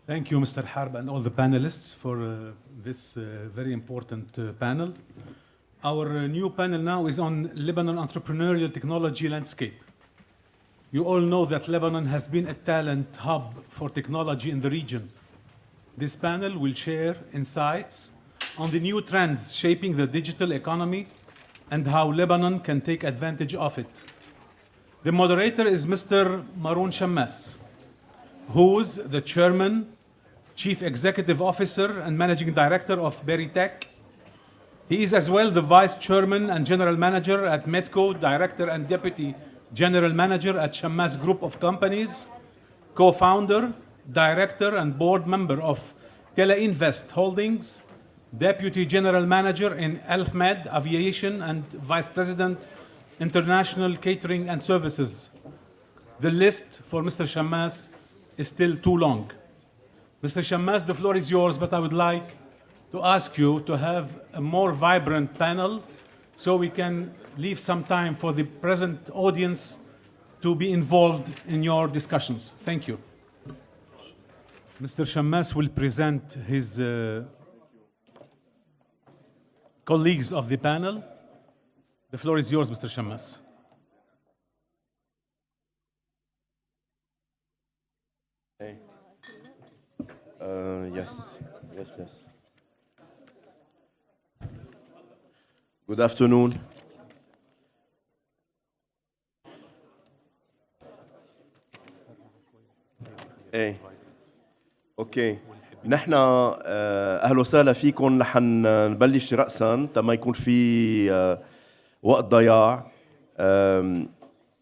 Thank you, Mr. Harb, and all the panelists for this very important panel. Our new panel now is on Lebanon entrepreneurial technology landscape. You all know that Lebanon has been a talent hub for technology in the region. This panel will share insights on the new trends shaping the digital economy and how Lebanon can take advantage of it. The moderator is Mr. Maroun Shammas, who's the chairman, chief executive officer, and managing director of Beritech. He is as well the vice chairman and general manager at Medco, director and deputy general manager at Shammas Group of Companies, co-founder, director, and board member of Teleinvest Holdings, deputy general manager in Elfmed Aviation, and vice president, international catering and services. The list for Mr. Shammas is still too long. Mr. Shammas, the floor is yours, but I would like to ask you to have a more vibrant panel so we can leave some time for the present audience to be involved in your discussions. Thank you. Mr. Shammas will present his colleagues of the panel. The floor is yours, Mr. Shammas. Hey. Yes. Good afternoon. ايه اوكي نحن اهلا وسهلا فيكم. رح نبلش رأسا تما يكون في وقت ضياع.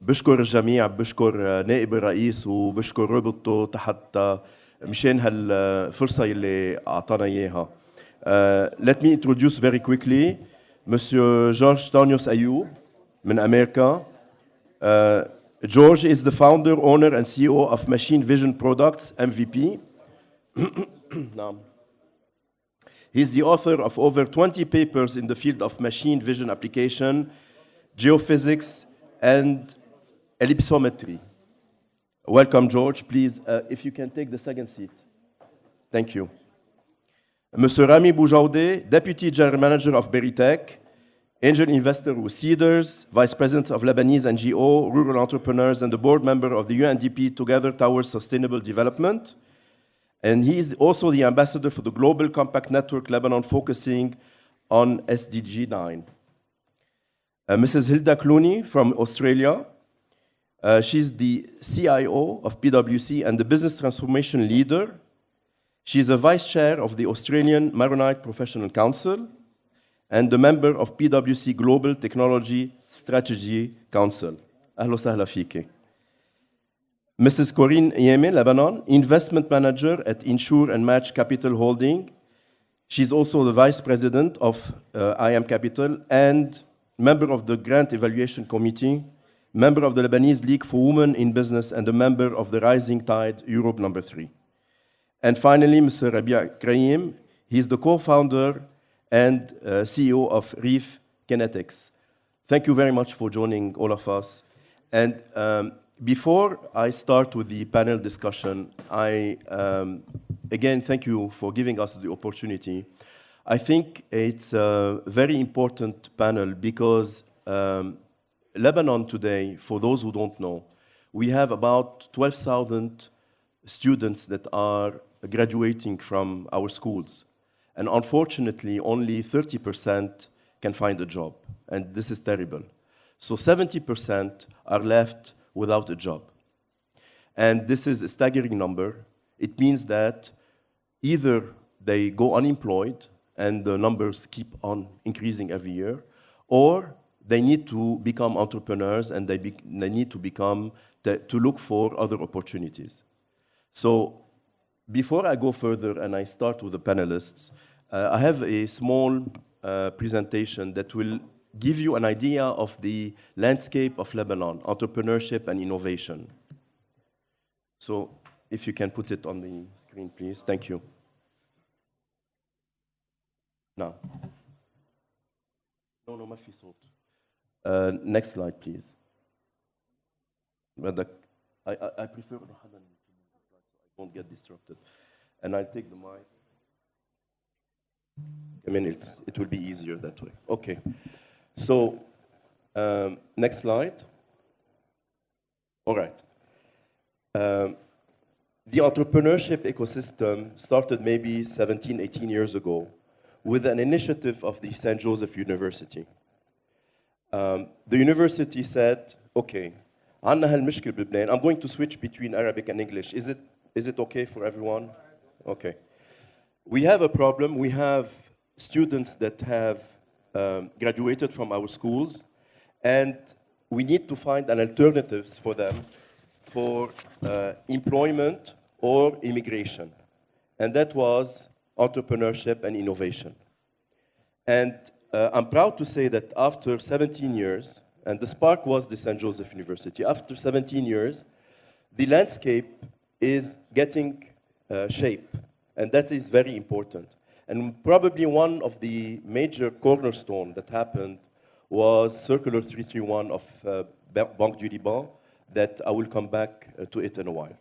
بشكر الجميع، بشكر نائب الرئيس وبشكر ربطه تحت مشان هالفرصة اللي أعطانا إياها. Let me introduce very quickly Monsieur George Tanios Ayoub من أمريكا. George is the founder, owner, and CEO of Machine Vision Products, MVP. He's the author of over 20 papers in the field of machine vision application, geophysics, and ellipsometry. Welcome, George. Please, if you can take the second seat. Thank you. Mr. Rami Boujaudeh, Deputy General Manager of Beritech, angel investor with Cedars, Vice President of Lebanese NGO, Rural Entrepreneurs, and the board member of the UNDP Together Towards Sustainable Development. And he is also the ambassador for the Global Compact Network Lebanon, focusing on SDG 9. Mrs. Hilda Clooney from Australia. She's the CIO of PwC and the Business Transformation Leader. She's a vice chair of the Australian Maronite Professional Council and a member of PwC Global Technology Strategy Council. أهلا وسهلا فيكي. Mrs. Corinne Yeme, Lebanon, investment manager at Insure and Match Capital Holding. She's also the vice president of IM Capital and member of the Grant Evaluation Committee, member of the Lebanese League for Women in Business, and a member of the Rising Tide Europe number 3. And finally, Mr. Rabia Kraim. He's the co-founder and CEO of Reef Kinetics. Thank you very much for joining all of us. And before I start with the panel discussion, I again thank you for giving us the opportunity. I think it's a very important panel because Lebanon today, for those who don't know, we have about 12,000 students that are graduating from our schools. And unfortunately, only 30% can find a job. And this is terrible. So 70% are left without a job. And this is a staggering number. It means that either they go unemployed and the numbers keep on increasing every year, or they need to become entrepreneurs and they need to look for other opportunities. So before I go further and I start with the panelists, I have a small presentation that will give you an idea of the landscape of Lebanon, entrepreneurship and innovation. So if you can put it on the screen, please. Thank you. Now. No, ما في صوت. Next slide, please. I prefer I don't get distracted. And I'll take the mic. I mean, it will be easier that way. Okay. So, next slide. All right. The entrepreneurship ecosystem started maybe 17, 18 years ago with an initiative of the St. Joseph University. The university said, okay, عنا هالمشكلة بلبنان. I'm going to switch between Arabic and English. Is it okay for everyone? Okay. We have a problem. We have students that have graduated from our schools, and we need to find an alternatives for them for employment or immigration. And that was entrepreneurship and innovation. And I'm proud to say that after 17 years, and the spark was the St. Joseph University, after 17 years, the landscape is getting shape, and that is very important. And probably one of the major cornerstones that happened was Circular 331 of Banque du Liban, that I will come back to it in a while.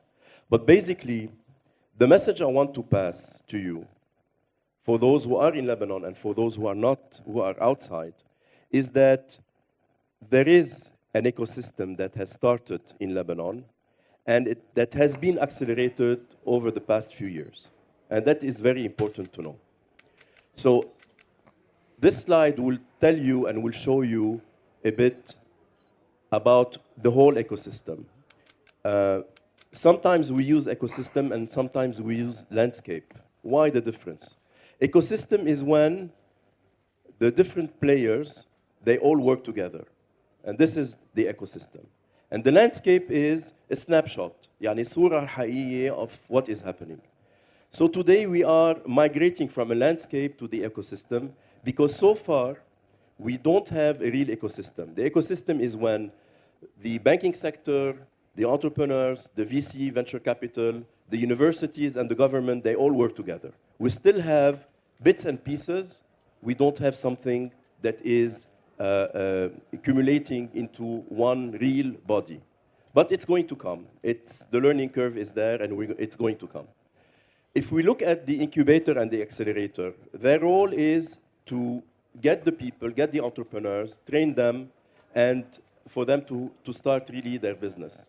But basically, the message I want to pass to you, for those who are in Lebanon and for those who are not, who are outside, is that there is an ecosystem that has started in Lebanon, and that has been accelerated over the past few years. And that is very important to know. So this slide will tell you and will show you a bit about the whole ecosystem. Sometimes we use ecosystem and sometimes we use landscape. Why the difference? Ecosystem is when the different players, they all work together. And this is the ecosystem. And the landscape is a snapshot, يعني صورة حقيقية of what is happening. So today we are migrating from a landscape to the ecosystem because so far we don't have a real ecosystem. The ecosystem is when the banking sector, the entrepreneurs, the VC, venture capital, the universities and the government, they all work together. We still have bits and pieces. We don't have something that is accumulating into one real body. But it's going to come. The learning curve is there and it's going to come. If we look at the incubator and the accelerator, their role is to get the people, get the entrepreneurs, train them, and for them to start really their business.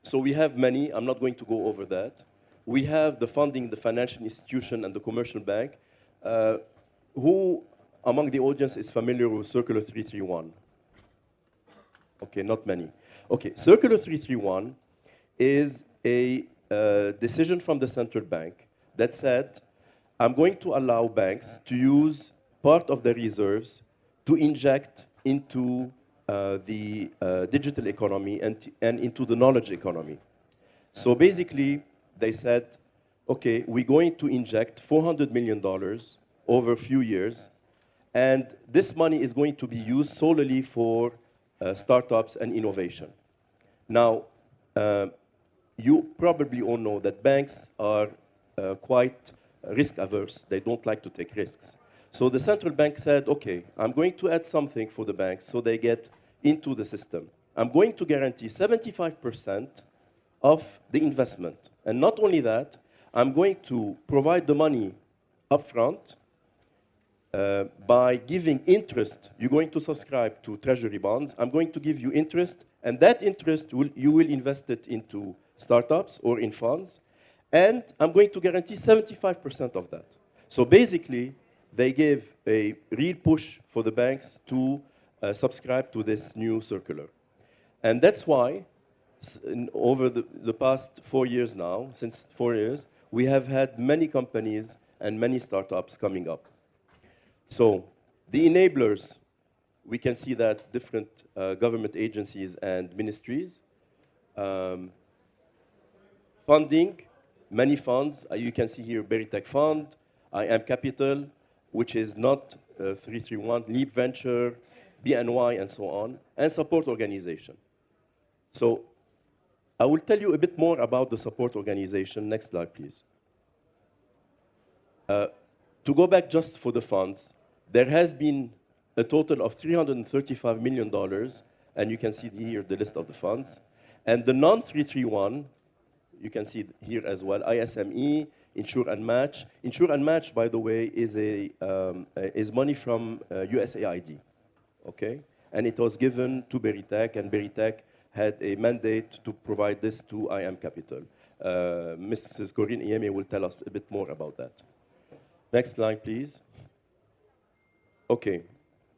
So we have many. I'm not going to go over that. We have the funding, the financial institution, and the commercial bank. Who among the audience is familiar with Circular 331? Okay, not many. Okay, Circular 331 is a decision from the central bank that said, I'm going to allow banks to use part of their reserves to inject into the digital economy and into the knowledge economy. So basically, they said, okay, we're going to inject $400 million over a few years, and this money is going to be used solely for startups and innovation. Now, you probably all know that banks are quite risk averse. They don't like to take risks. So the central bank said, okay, I'm going to add something for the banks so they get into the system. I'm going to guarantee 75% of the investment. And not only that, I'm going to provide the money upfront by giving interest. You're going to subscribe to treasury bonds. I'm going to give you interest, and that interest, you will invest it into startups or in funds, and I'm going to guarantee 75% of that. So basically, they gave a real push for the banks to subscribe to this new circular. And that's why, over the past 4 years now, since 4 years, we have had many companies and many startups coming up. So the enablers, we can see that different government agencies and ministries. Funding, many funds. You can see here Beritech Fund, I Am Capital, which is not 331, Leap Venture, BNY, and so on, and support organization. So I will tell you a bit more about the support organization. Next slide, please. To go back just for the funds, there has been a total of $335 million, and you can see here the list of the funds. And the non-331, You can see here as well, ISME, Insure and Match. Insure and Match, by the way, is money from USAID, okay? And it was given to Beritech, and Beritech had a mandate to provide this to IM Capital. Mrs. Corinne Ieme will tell us a bit more about that. Next slide, please. Okay,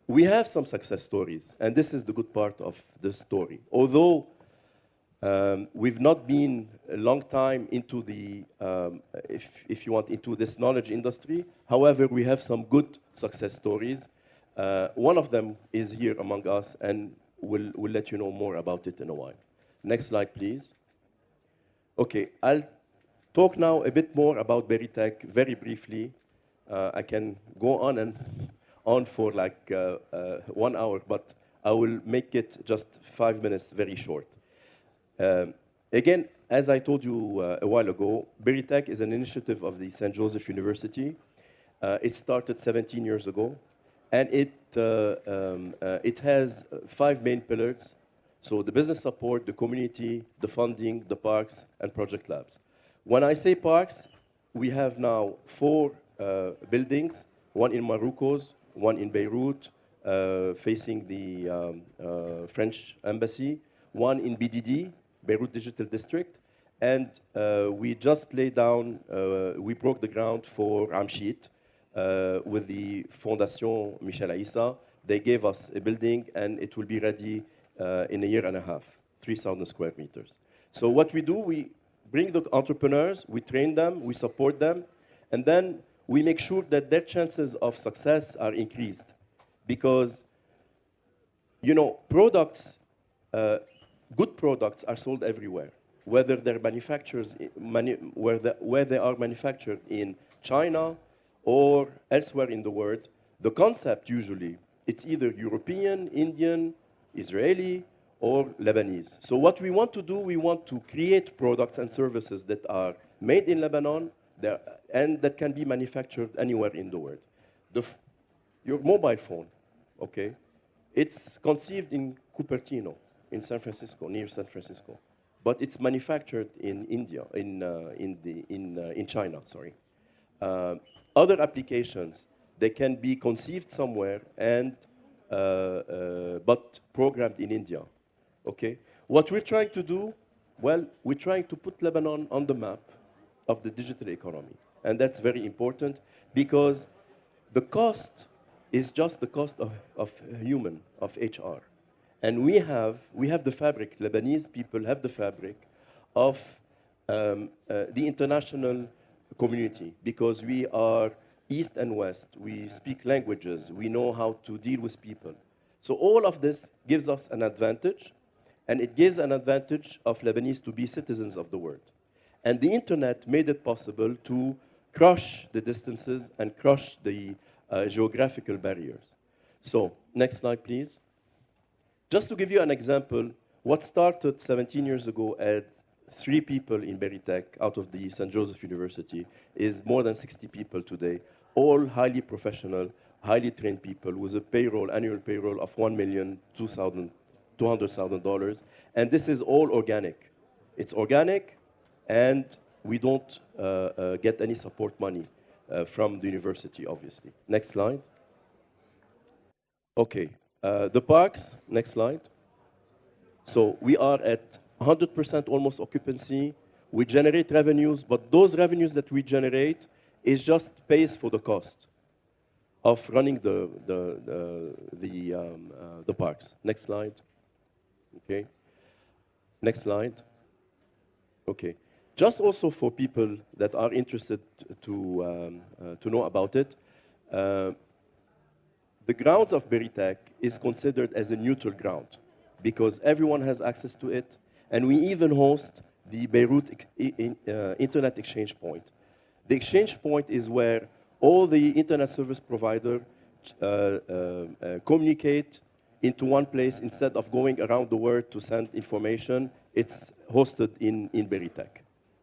we have some success stories, and this is the good part of the story. Although we've not been a long time into the, if you want, into this knowledge industry. However, we have some good success stories. One of them is here among us, and we'll let you know more about it in a while. Next slide, please. Okay, I'll talk now a bit more about Beritech very briefly. I can go on and on for like 1 hour, but I will make it just 5 minutes, very short. Again, as I told you a while ago, Beritech is an initiative of the St. Joseph University. It started 17 years ago, and it has 5 main pillars. So the business support, the community, the funding, the parks, and project labs. When I say parks, we have now 4 buildings, one in Morocco's, one in Beirut, facing the French embassy, one in BDD, Beirut Digital District, and we just laid down, we broke the ground for Amshit with the Fondation Michel Aissa. They gave us a building, and it will be ready in a year and a half, 3,000 square meters. So what we do, we bring the entrepreneurs, we train them, we support them, and then we make sure that their chances of success are increased. Because, you know, products, good products are sold everywhere, whether they're manufacturers, where they are manufactured in China or elsewhere in the world. The concept usually, it's either European, Indian, Israeli, or Lebanese. So what we want to do, we want to create products and services that are made in Lebanon and that can be manufactured anywhere in the world. Your mobile phone, okay, it's conceived in Cupertino, in San Francisco, near San Francisco, but it's manufactured in India, in China, sorry. Other applications, they can be conceived somewhere and but programmed in India, okay? What we're trying to do, well, we're trying to put Lebanon on the map of the digital economy. And that's very important because the cost is just the cost of human, of HR. And we have the fabric, Lebanese people have the fabric of the international community because we are East and West, we speak languages, we know how to deal with people. So all of this gives us an advantage, and it gives an advantage of Lebanese to be citizens of the world. And the internet made it possible to crush the distances and crush the geographical barriers. So, next slide, please. Just to give you an example, what started 17 years ago at 3 people in Beritech out of the St. Joseph University is more than 60 people today, all highly professional, highly trained people with a payroll, annual payroll of $1,200,000. And this is all organic. It's organic, and we don't get any support money from the university, obviously. Next slide. Okay, the parks, next slide. So we are at 100% almost occupancy. We generate revenues, but those revenues that we generate is just pays for the cost of running the parks. Next slide. Okay. Next slide. Okay. Just also for people that are interested to know about it, the grounds of Beritech is considered as a neutral ground because everyone has access to it, and we even host the Beirut Internet Exchange Point. The exchange point is where all the internet service providers communicate into one place instead of going around the world to send information. It's hosted in Beritech.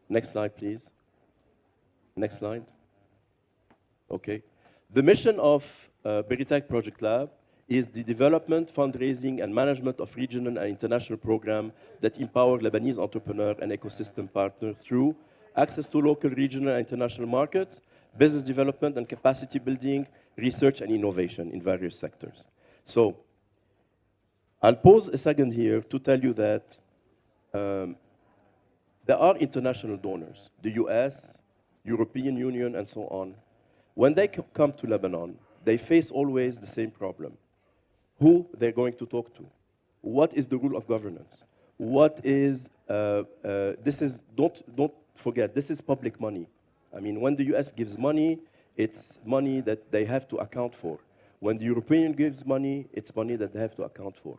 Next slide, please. Next slide. Okay. The mission of Beritech Project Lab is the development, fundraising, and management of regional and international programs that empower Lebanese entrepreneurs and ecosystem partners through access to local, regional, and international markets, business development and capacity building, research and innovation in various sectors. So I'll pause a second here to tell you that there are international donors, the US, European Union, and so on. When they come to Lebanon, they face always the same problem. Who they're going to talk to? What is the rule of governance? What is, don't forget, this is public money. I mean, when the US gives money, it's money that they have to account for. When the European gives money, it's money that they have to account for.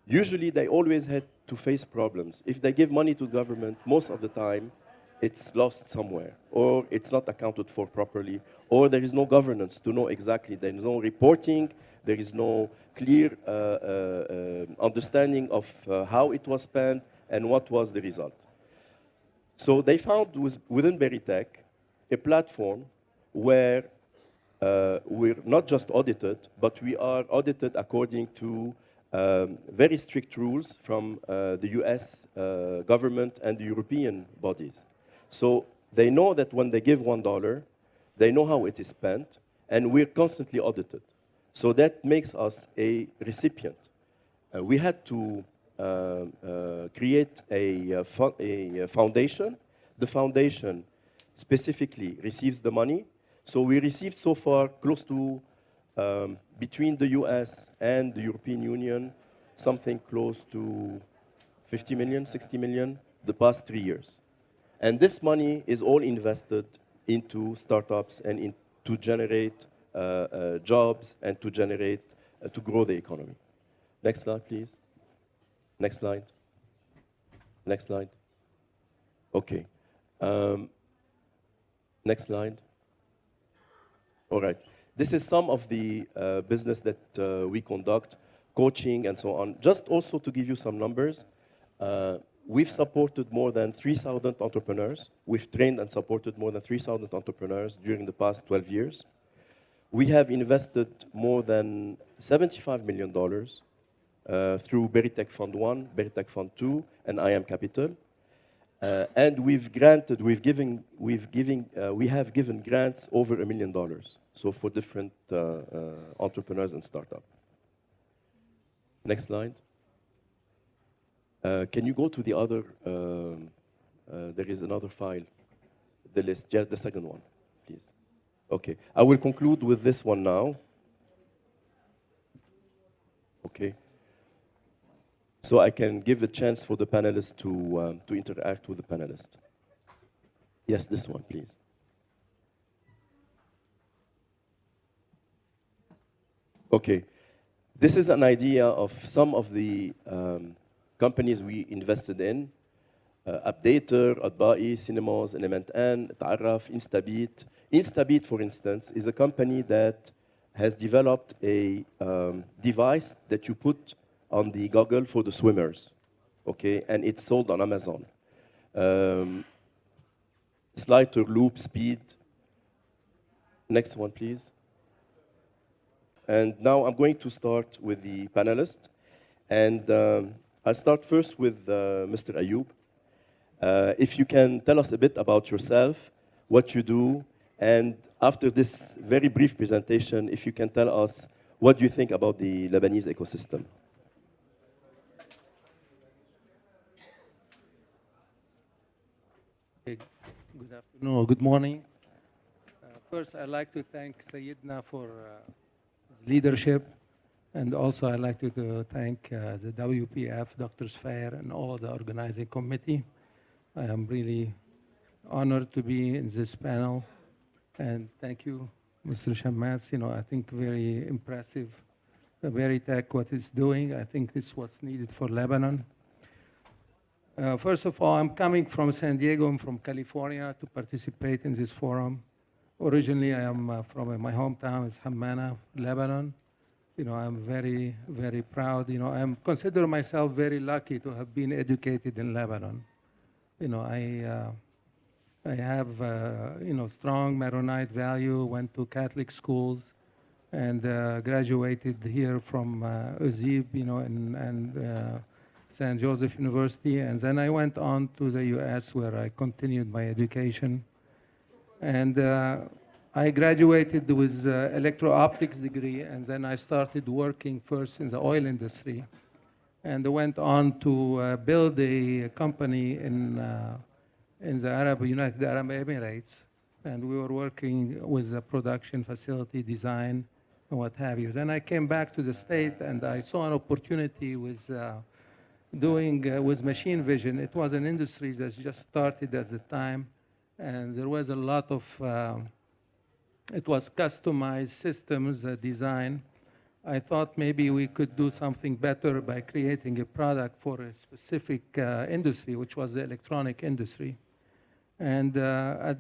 Usually, they always had to face problems. If they give money to the government, most of the time, it's lost somewhere, or it's not accounted for properly, or there is no governance to know exactly. There is no reporting, there is no clear understanding of how it was spent and what was the result. So they found within Beritech a platform where we're not just audited, but we are audited according to very strict rules from the US government and the European bodies. So they know that when they give $1, they know how it is spent, and we're constantly audited. So that makes us a recipient. We had to create a foundation. The foundation specifically receives the money. So we received so far close to, between the US and the European Union, something close to 50 million, 60 million the past 3 years. And this money is all invested into startups and to generate jobs and to generate, to grow the economy. Next slide, please. Next slide. Next slide. Okay. Next slide. All right. This is some of the business that we conduct, coaching and so on. Just also to give you some numbers, we've supported more than 3,000 entrepreneurs. We've trained and supported more than 3,000 entrepreneurs during the past 12 years. We have invested more than $75 million through Beritech Fund 1, Beritech Fund 2, and IM Capital. And we have given grants over $1 million, so for different entrepreneurs and startups. Next slide. Can you go to the other, there is another file, the list, just the second one, please. Okay, I will conclude with this one now. Okay. So I can give a chance for the panelists to interact with the panelists. Yes, this one, please. Okay, this is an idea of some of the companies we invested in. Updater, Adba'i, Cinemas, Element N, Ta'arraf, Instabit. Instabit, for instance, is a company that has developed a device that you put on the goggle for the swimmers, okay? And it's sold on Amazon. Slider, loop, speed. Next one, please. And now I'm going to start with the panelists. And I'll start first with Mr. Ayoub. If you can tell us a bit about yourself, what you do, and after this very brief presentation, if you can tell us what do you think about the Lebanese ecosystem. Good afternoon or good morning. First, I'd like to thank Sayyidna for his leadership, and also I'd like to thank the WPF, Dr. Sfair, and all the organizing committee. I am really honored to be in this panel, and thank you, Mr. Shammas. You know, I think very impressive, Beritech, what it's doing. I think this is what's needed for Lebanon. First of all, I'm coming from San Diego. I'm from California to participate in this forum. Originally, I am from my hometown is Hammana, Lebanon. You know, I'm very, very proud. You know, I consider myself very lucky to have been educated in Lebanon. You know, I have, you know, strong Maronite value, went to Catholic schools, and graduated here from UZIB, and San Joseph University. And then I went on to the US where I continued my education. And I graduated with electro-optics degree, and then I started working first in the oil industry, and went on to build a company in the United Arab Emirates, and we were working with the production facility design and what have you. Then I came back to the state, and I saw an opportunity with with machine vision. It was an industry that just started at the time, and there was a lot of it was customized systems design. I thought maybe we could do something better by creating a product for a specific industry, which was the electronic industry. And the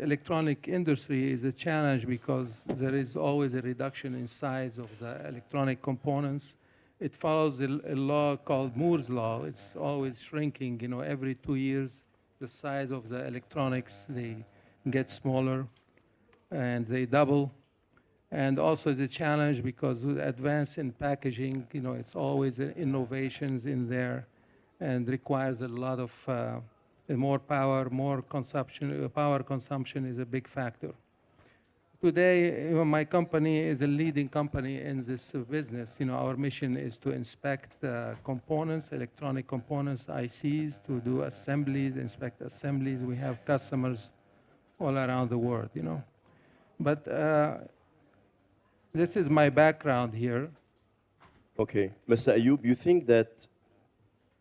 electronic industry is a challenge because there is always a reduction in size of the electronic components. It follows a law called Moore's law. It's always shrinking. Every 2 years, the size of the electronics, they get smaller and they double. And also the challenge because with advance in packaging, it's always innovations in there and requires a lot of more power, more consumption. Power consumption is a big factor. Today, my company is a leading company in this business. Our mission is to inspect components, electronic components, ICs, to do assemblies, inspect assemblies. We have customers all around the world, But this is my background here. Okay. Mr. Ayub, you think that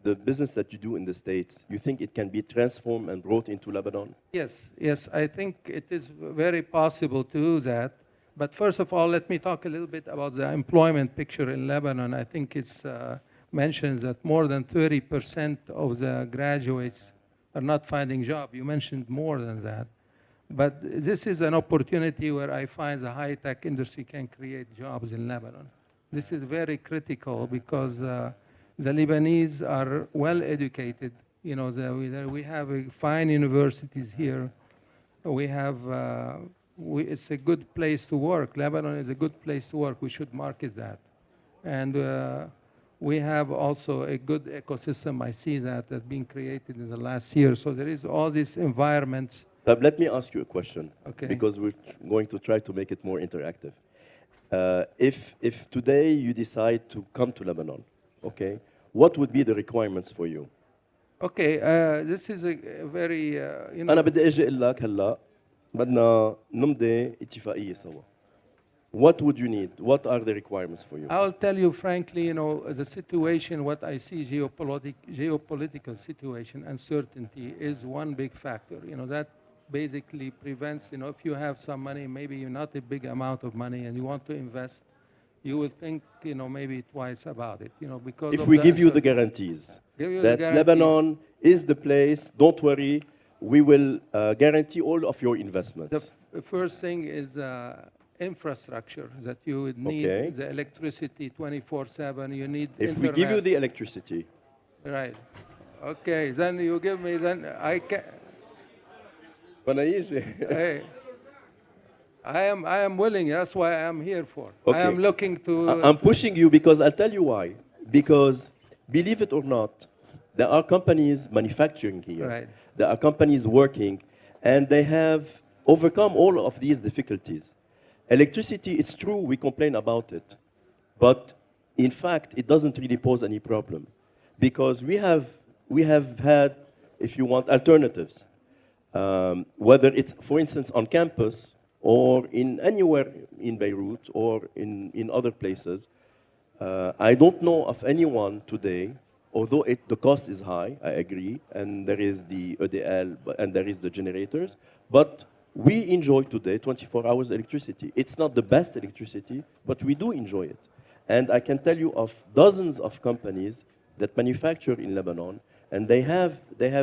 the business that you do in the States, you think it can be transformed and brought into Lebanon? Yes, I think it is very possible to do that. But first of all, let me talk a little bit about the employment picture in Lebanon. I think it's mentioned that more than 30% of the graduates are not finding jobs. You mentioned more than that. But this is an opportunity where I find the high-tech industry can create jobs in Lebanon. This is very critical because the Lebanese are well educated. We have fine universities here. We have, it's a good place to work. Lebanon is a good place to work. We should market that. And we have also a good ecosystem. I see that being created in the last year. So there is all these environments. Let me ask you a question, Okay. because we're going to try to make it more interactive. If today you decide to come to Lebanon, okay, what would be the requirements for you? Okay, this is a very, أنا بدي أجي أقول لك هلا بدنا نمضي اتفاقية سوا. What would you need? What are the requirements for you? I'll tell you frankly, the situation, what I see, geopolitical situation, uncertainty is one big factor. That basically prevents, if you have some money, maybe not a big amount of money, and you want to invest, you will think, maybe twice about it, because If of we the give you the uncertainty. guarantees that Lebanon is the place, don't worry, we will guarantee all of your investments. The first thing is infrastructure that you would need, Okay. the electricity 24/7. You need If internet. we give you the electricity, Right. Okay, then you give me, then I can. بدنا يجي. Hey, I am willing. That's why I am here for. I Okay. am looking to. I'm pushing you because I'll tell you why. Because believe it or not, there are companies manufacturing here. Right. There are companies working, and they have overcome all of these difficulties. Electricity, it's true, we complain about it. But in fact, it doesn't really pose any problem. Because we have had, if you want, alternatives. Whether it's, for instance, on campus, or in anywhere in Beirut, or in other places. I don't know of anyone today, although the cost is high, I agree, and there is the EDL, and there is the generators, but we enjoy today 24 hours electricity. It's not the best electricity, but we do enjoy it. And I can tell you of dozens of companies that manufacture in Lebanon, and they have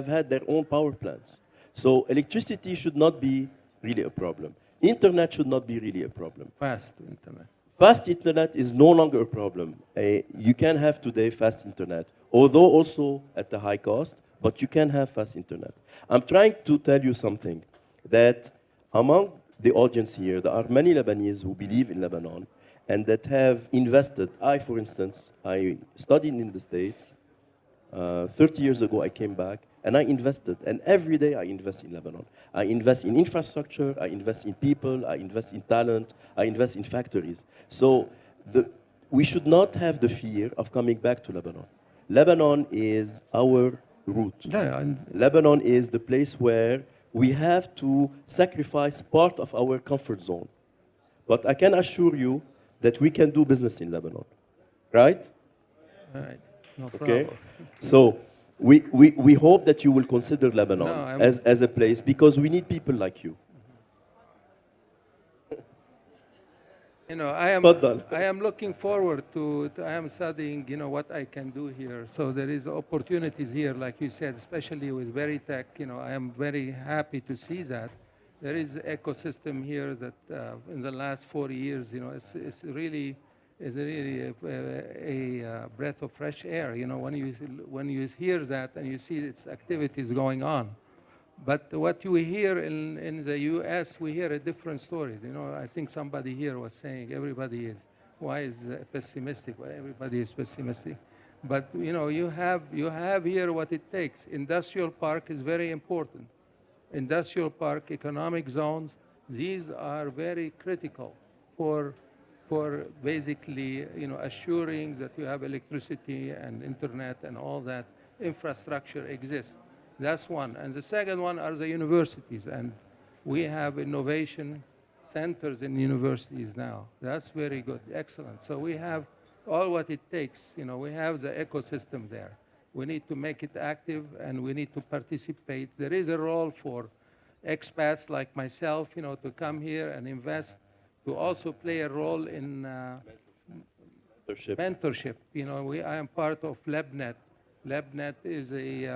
had their own power plants. So electricity should not be really a problem. Internet should not be really a problem. Fast internet. Fast internet is no longer a problem. You can have today fast internet, although also at a high cost, but you can have fast internet. I'm trying to tell you something, that among the audience here, there are many Lebanese who believe in Lebanon and that have invested. I, for instance, I studied in the States. 30 years ago, I came back and I invested. And every day I invest in Lebanon. I invest in infrastructure, I invest in people, I invest in talent, I invest in factories. So we should not have the fear of coming back to Lebanon. Lebanon is our root. Yeah, and Lebanon is the place where we have to sacrifice part of our comfort zone. But I can assure you that we can do business in Lebanon, right? right, no Okay? problem. So we hope that you will consider Lebanon No, as a place because we need people like you. You know, Tfaddal. I am looking forward I am studying, you know, what I can do here. So there is opportunities here, like you said, especially with Veritech. You know, I am very happy to see that. There is ecosystem here that in the last 4 years, you know, it's really a breath of fresh air. You know, when you hear that and you see its activities going on. But what you hear in the U.S., we hear a different story. You know, I think somebody here was saying why is pessimistic? Why everybody is pessimistic? But you know, you have here what it takes. Industrial park is very important. Industrial park, economic zones, these are very critical for basically, you know, assuring that you have electricity and internet and all that infrastructure exists. That's one. And the second one are the universities. And we have innovation centers in universities now. That's very good, excellent. So we have all what it takes. You know, we have the ecosystem there. We need to make it active and we need to participate. There is a role for expats like myself, you know, to come here and invest, to also play a role in mentorship. You know, I am part of LabNet. LabNet is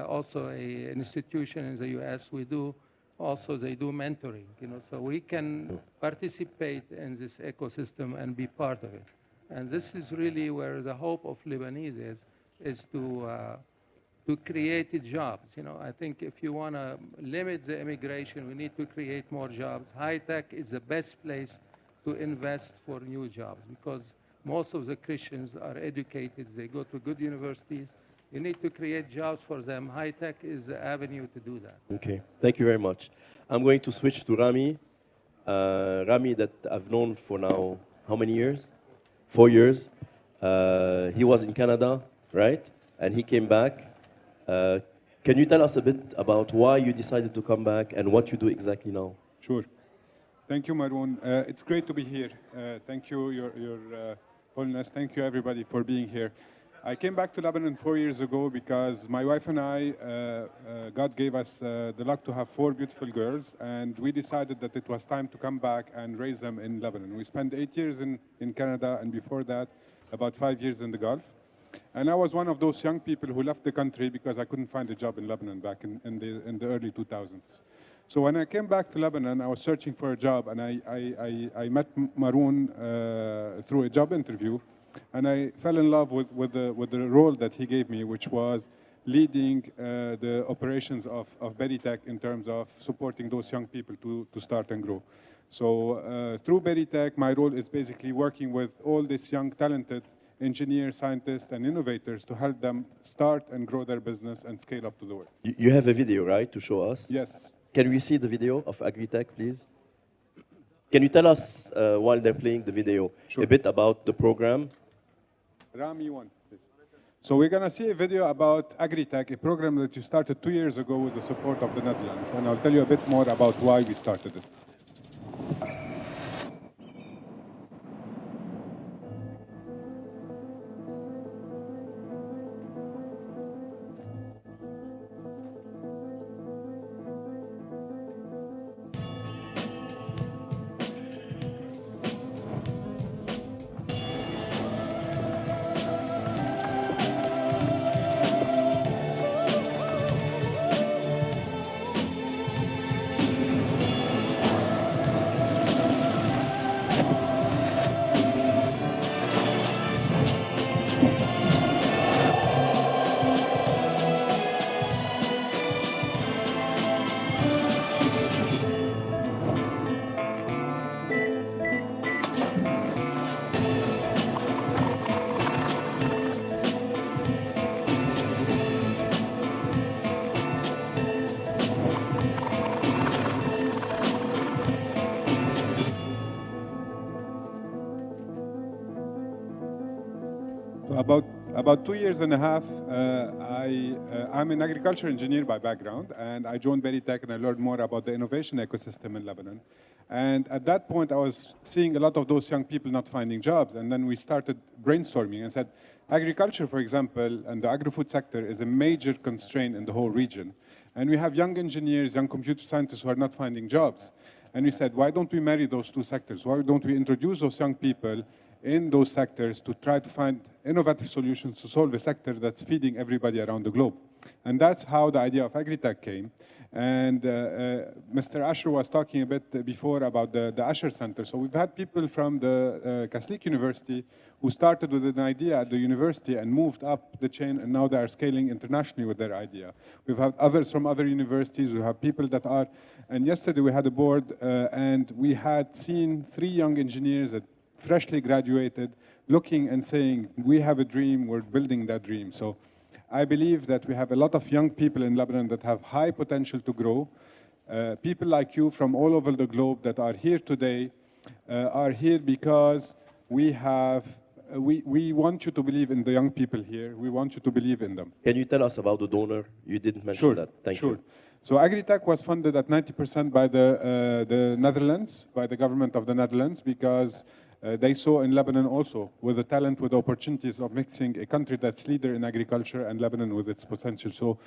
also an institution in the U.S. They do mentoring, you know, so we can participate in this ecosystem and be part of it. And this is really where the hope of Lebanese is to create jobs. You know, I think if you want to limit the immigration, we need to create more jobs. High tech is the best place to invest for new jobs because most of the Christians are educated. They go to good universities. You need to create jobs for them. High tech is the avenue to do that. Okay, thank you very much. I'm going to switch to Rami. Rami that I've known for now, how many years? 4 years. He was in Canada, right? And he came back. Can you tell us a bit about why you decided to come back and what you do exactly now? Sure. Thank you, Maroon. It's great to be here. Thank you, Your Holiness. Thank you, everybody, for being here. I came back to Lebanon 4 years ago because my wife and I, God gave us the luck to have 4 beautiful girls, and we decided that it was time to come back and raise them in Lebanon. We spent 8 years in Canada, and before that, about 5 years in the Gulf. And I was one of those young people who left the country because I couldn't find a job in Lebanon back in the early 2000s. So when I came back to Lebanon, I was searching for a job, and I met Maroon through a job interview. And I fell in love with the role that he gave me, which was leading the operations of Veritech in terms of supporting those young people to start and grow. So through Veritech, my role is basically working with all these young, talented engineers, scientists, and innovators to help them start and grow their business and scale up to the world. You have a video, right, to show us? Yes. Can we see the video of Agritech, please? Can you tell us, while they're playing the video, Sure. a bit about the program? Rami, one, please. So we're going to see a video about Agritech, a program that you started 2 years ago with the support of the Netherlands. And I'll tell you a bit more about why we started it. about 2 years and a half, I'm an agriculture engineer by background, and I joined Veritech and I learned more about the innovation ecosystem in Lebanon. And at that point, I was seeing a lot of those young people not finding jobs, and then we started brainstorming and said, agriculture, for example, and the agri-food sector is a major constraint in the whole region. And we have young engineers, young computer scientists who are not finding jobs. And we said, why don't we marry those two sectors? Why don't we introduce those young people in those sectors to try to find innovative solutions to solve a sector that's feeding everybody around the globe? And that's how the idea of AgriTech came. And Mr. Asher was talking a bit before about the Asher Center. So we've had people from the Kaslik University who started with an idea at the university and moved up the chain, and now they are scaling internationally with their idea. We've had others from other universities. We have people that are, and yesterday we had a board and we had seen 3 young engineers that freshly graduated looking and saying, we have a dream, we're building that dream. So I believe that we have a lot of young people in Lebanon that have high potential to grow. People like you from all over the globe that are here today are here because we want you to believe in the young people here. We want you to believe in them. Can you tell us about the donor? You didn't mention that. Thank you. So AgriTech was funded at 90% by the Netherlands, by the government of the Netherlands, because they saw in Lebanon also with the talent, with the opportunities of mixing a country that's leader in agriculture and Lebanon with its potential. So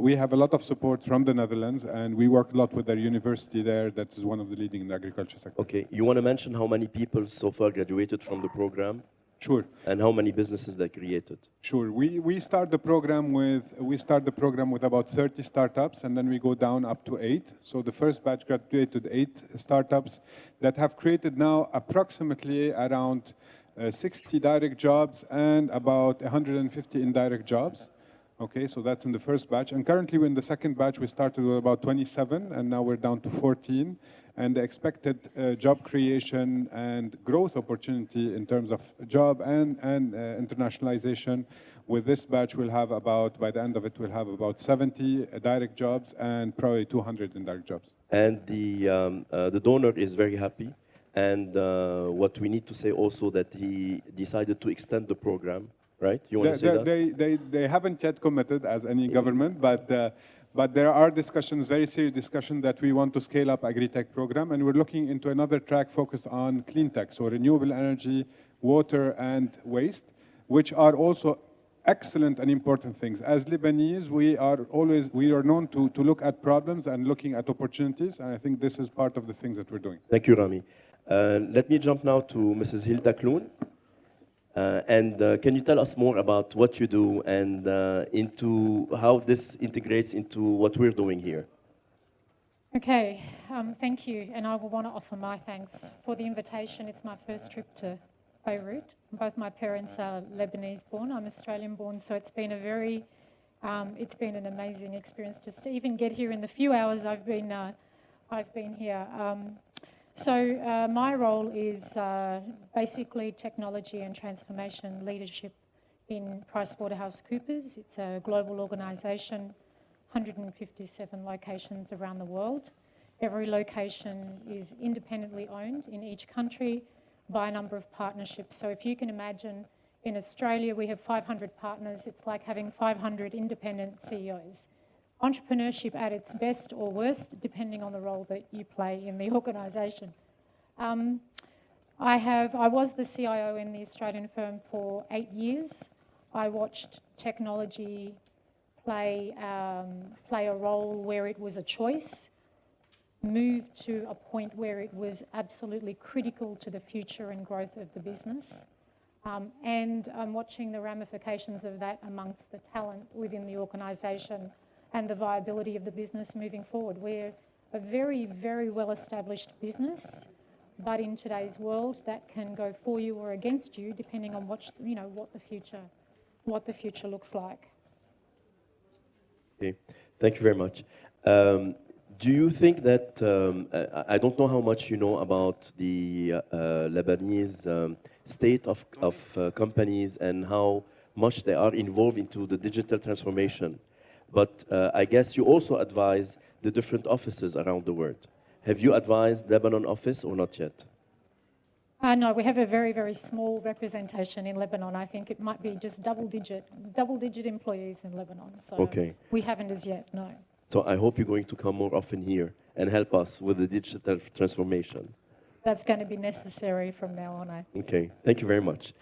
we have a lot of support from the Netherlands, and we work a lot with their university there that is one of the leading in the agriculture sector. Okay, you want to mention how many people so far graduated from the program? Sure. And how many businesses they created? Sure. We start the program with about 30 startups, and then we go down up to 8. So the first batch graduated 8 startups that have created now approximately around 60 direct jobs and about 150 indirect jobs. Okay, so that's in the first batch. And currently in the second batch, we started with about 27, and now we're down to 14. And the expected job creation and growth opportunity in terms of job and internationalization with this batch will have about, by the end of it, we'll have about 70 direct jobs and probably 200 indirect jobs. And the donor is very happy. And what we need to say also that he decided to extend the program, right? You want to say that? They haven't yet committed as any government, but there are discussions, very serious discussions, that we want to scale up AgriTech program, and we're looking into another track focused on clean tech, so renewable energy, water, and waste, which are also excellent and important things. As Lebanese, we are known to look at problems and looking at opportunities, and I think this is part of the things that we're doing. Thank you, Rami. Let me jump now to Mrs. Hilda Kloon. Can you tell us more about what you do and into how this integrates into what we're doing here? Okay, thank you. And I will want to offer my thanks for the invitation. It's my first trip to Beirut. Both my parents are Lebanese born. I'm Australian born. So it's been it's been an amazing experience just to even get here in the few hours I've been here. My role is basically technology and transformation leadership in PricewaterhouseCoopers. It's a global organisation, 157 locations around the world. Every location is independently owned in each country by a number of partnerships. So if you can imagine, in Australia we have 500 partners. It's like having 500 independent CEOs. Entrepreneurship at its best or worst, depending on the role that you play in the organisation. I was the CIO in the Australian firm for 8 years. I watched technology play a role where it was a choice, move to a point where it was absolutely critical to the future and growth of the business. And I'm watching the ramifications of that amongst the talent within the organisation and the viability of the business moving forward. We're a very, very well-established business, but in today's world, that can go for you or against you, depending on what the future looks like. Okay, thank you very much. Do you think that I don't know how much you know about the Lebanese state of companies and how much they are involved into the digital transformation? But I guess you also advise the different offices around the world. Have you advised Lebanon office or not yet? No, we have a very, very small representation in Lebanon. I think it might be just double-digit employees in Lebanon. So Okay. we haven't as yet, no. So I hope you're going to come more often here and help us with the digital transformation. That's going to be necessary from now on, I think. Okay, thank you very much.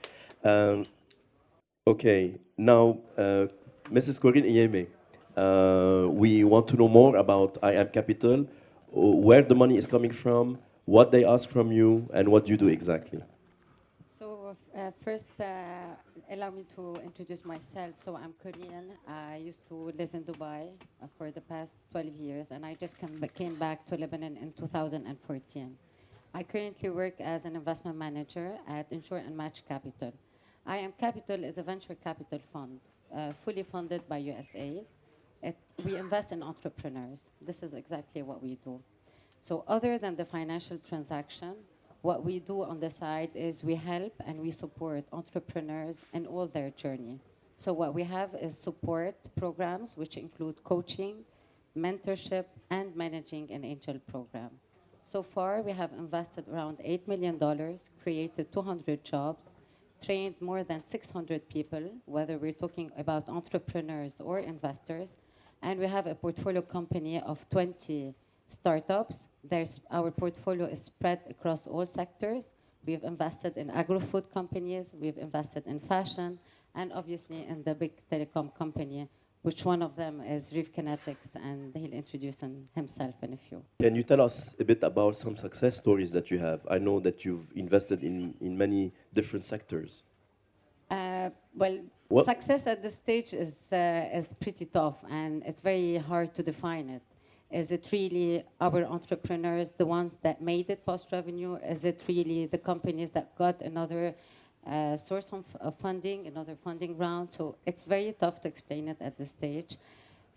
Okay, now, Mrs. Corinne Iyeme, we want to know more about I Am Capital, where the money is coming from, what they ask from you, and what you do exactly. So first, allow me to introduce myself. So I'm Korean. I used to live in Dubai for the past 12 years, and I just came back to Lebanon in 2014. I currently work as an investment manager at Insure and Match Capital. I Am Capital is a venture capital fund, fully funded by USAID. We invest in entrepreneurs. This is exactly what we do. So other than the financial transaction, what we do on the side is we help and we support entrepreneurs in all their journey. So what we have is support programs, which include coaching, mentorship, and managing an angel program. So far, we have invested around $8 million, created 200 jobs, trained more than 600 people, whether we're talking about entrepreneurs or investors, and we have a portfolio company of 20 startups. Our portfolio is spread across all sectors. We've invested in agro-food companies, we've invested in fashion, and obviously in the big telecom company, which one of them is Reef Kinetics, and he'll introduce himself in a few. Can you tell us a bit about some success stories that you have? I know that you've invested in many different sectors. Success at this stage is pretty tough, and it's very hard to define it. Is it really our entrepreneurs, the ones that made it post-revenue? Is it really the companies that got another source of funding, another funding round? So it's very tough to explain it at this stage.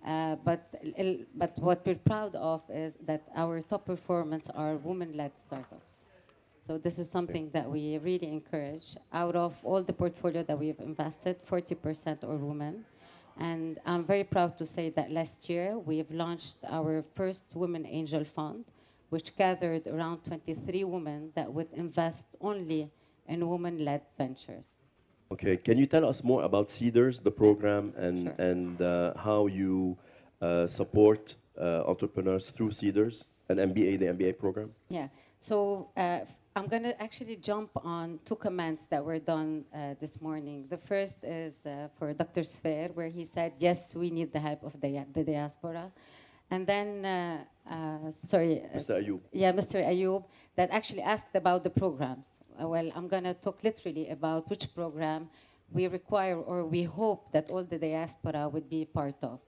But what we're proud of is that our top performance are women-led startups. So this is something that we really encourage. Out of all the portfolio that we have invested, 40% are women. And I'm very proud to say that last year we have launched our first Women Angel Fund, which gathered around 23 women that would invest only in women-led ventures. Okay, can you tell us more about Seeders, the program, and, Sure. and how you support entrepreneurs through Seeders and MBA, the MBA program? Yeah, so I'm going to actually jump on two comments that were done this morning. The first is for Dr. Sfair, where he said, yes, we need the help of the diaspora. And then, Mr. Ayub. Yeah, Mr. Ayub, that actually asked about the programs. Well, I'm going to talk literally about which program we require or we hope that all the diaspora would be part of.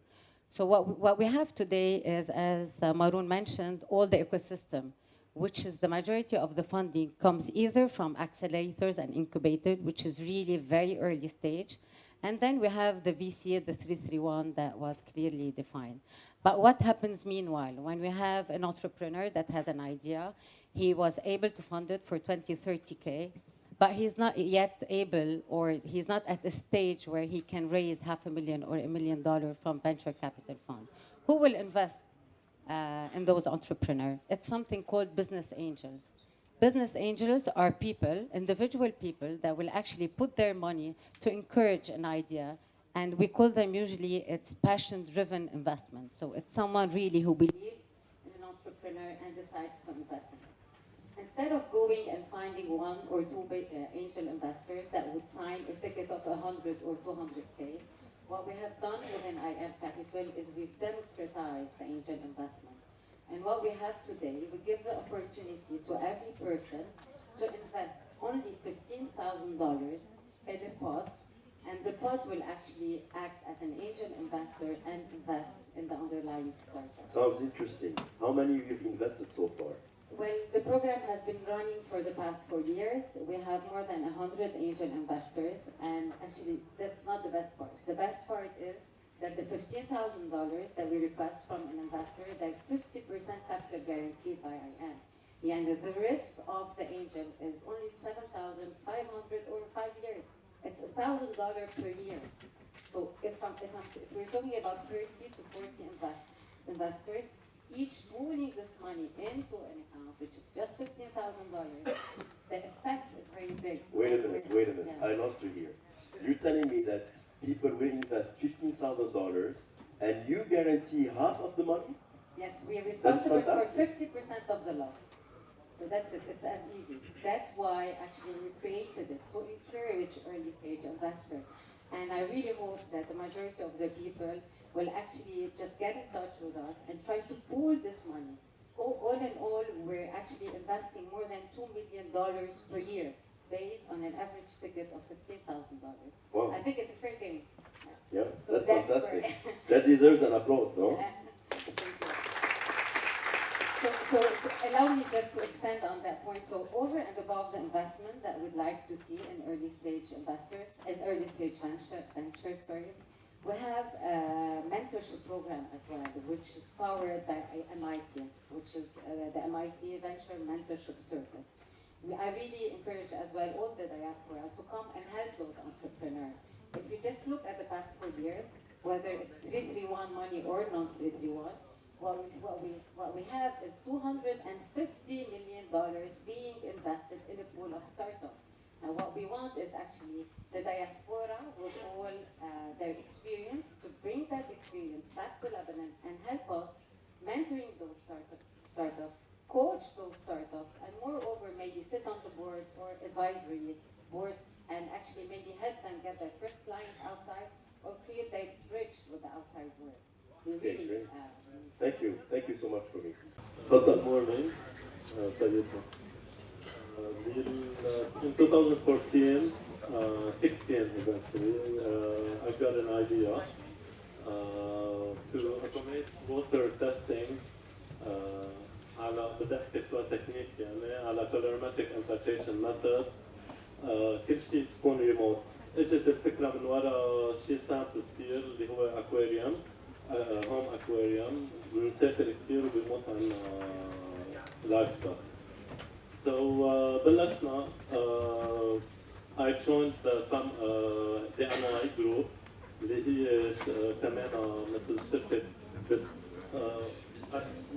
So what we have today is, as Maroon mentioned, all the ecosystem, which is the majority of the funding comes either from accelerators and incubators, which is really very early stage. And then we have the VC, the 331 that was clearly defined. But what happens meanwhile? When we have an entrepreneur that has an idea, he was able to fund it for 20, 30K, but he's not yet able, or he's not at the stage where he can raise $500,000 or $1 million from venture capital fund. Who will invest in those entrepreneurs? It's something called business angels. Business angels are people, individual people, that will actually put their money to encourage an idea, and we call them usually, it's passion-driven investment. So it's someone really who believes in an entrepreneur and decides to invest in it. Instead of going and finding one or two angel investors that would sign a ticket of 100 or 200K, what we have done within I Am Capital is we've democratized the angel investment. And what we have today, we give the opportunity to every person to invest only $15,000 in a pot, and the pot will actually act as an angel investor and invest in the underlying startup. Sounds interesting. How many have you invested so far? Well, the program has been running for the past 4 years. We have more than 100 angel investors, and actually, that's not the best part. The best part is that the $15,000 that we request from an investor, they're 50% capital guaranteed by IM. And the risk of the angel is only $7,500 over 5 years. It's $1,000 per year. So if we're talking about 30 to 40 investors, each pooling this money into an account, which is just $15,000, the effect big. Wait a minute. Yeah. I lost you here. You're telling me that people will invest $15,000 and you guarantee half of the money? Yes, we are responsible for fantastic. 50% of the loss. So that's it, it's as easy. That's why actually we created it, to encourage early stage investors. And I really hope that the majority of the people will actually just get in touch with us and try to pool this money. All in all, we're actually investing more than $2 million per year based on an average ticket of $15,000. Wow. I think it's a fair game. Yeah, So that's that's fantastic. where- That deserves an applaud, no? So allow me just to extend on that point. So over and above the investment that we'd like to see in early stage investors and early stage ventures, we have a mentorship program as well, which is powered by MIT, which is the MIT Venture Mentorship Service. I really encourage as well all the diaspora to come and help those entrepreneurs. If you just look at the past 4 years, whether it's 331 money or non-331, what we have is $250 million being invested in a pool of startups. Now, what we want is actually the diaspora with all their experience to bring that experience back to Lebanon and help us mentoring those startups, coach those startups, and moreover, maybe sit on the board or advisory boards and actually maybe help them get their first client outside or create that bridge with the outside world. We really Thank you so much, Cory. Good morning, سيدنا. In 2014, 16 eventually, I got an idea to automate water testing على بدي احكي شوي تكنيك يعني على colorimetric infiltration method. كل شيء تكون ريموت. اجت الفكره من ورا شيء سامبل كثير اللي هو اكواريوم هوم اكواريوم بنسافر كثير وبيموت عنا لايف ستوك. So بلشنا I joined some DMI group اللي هي كمان مثل شركة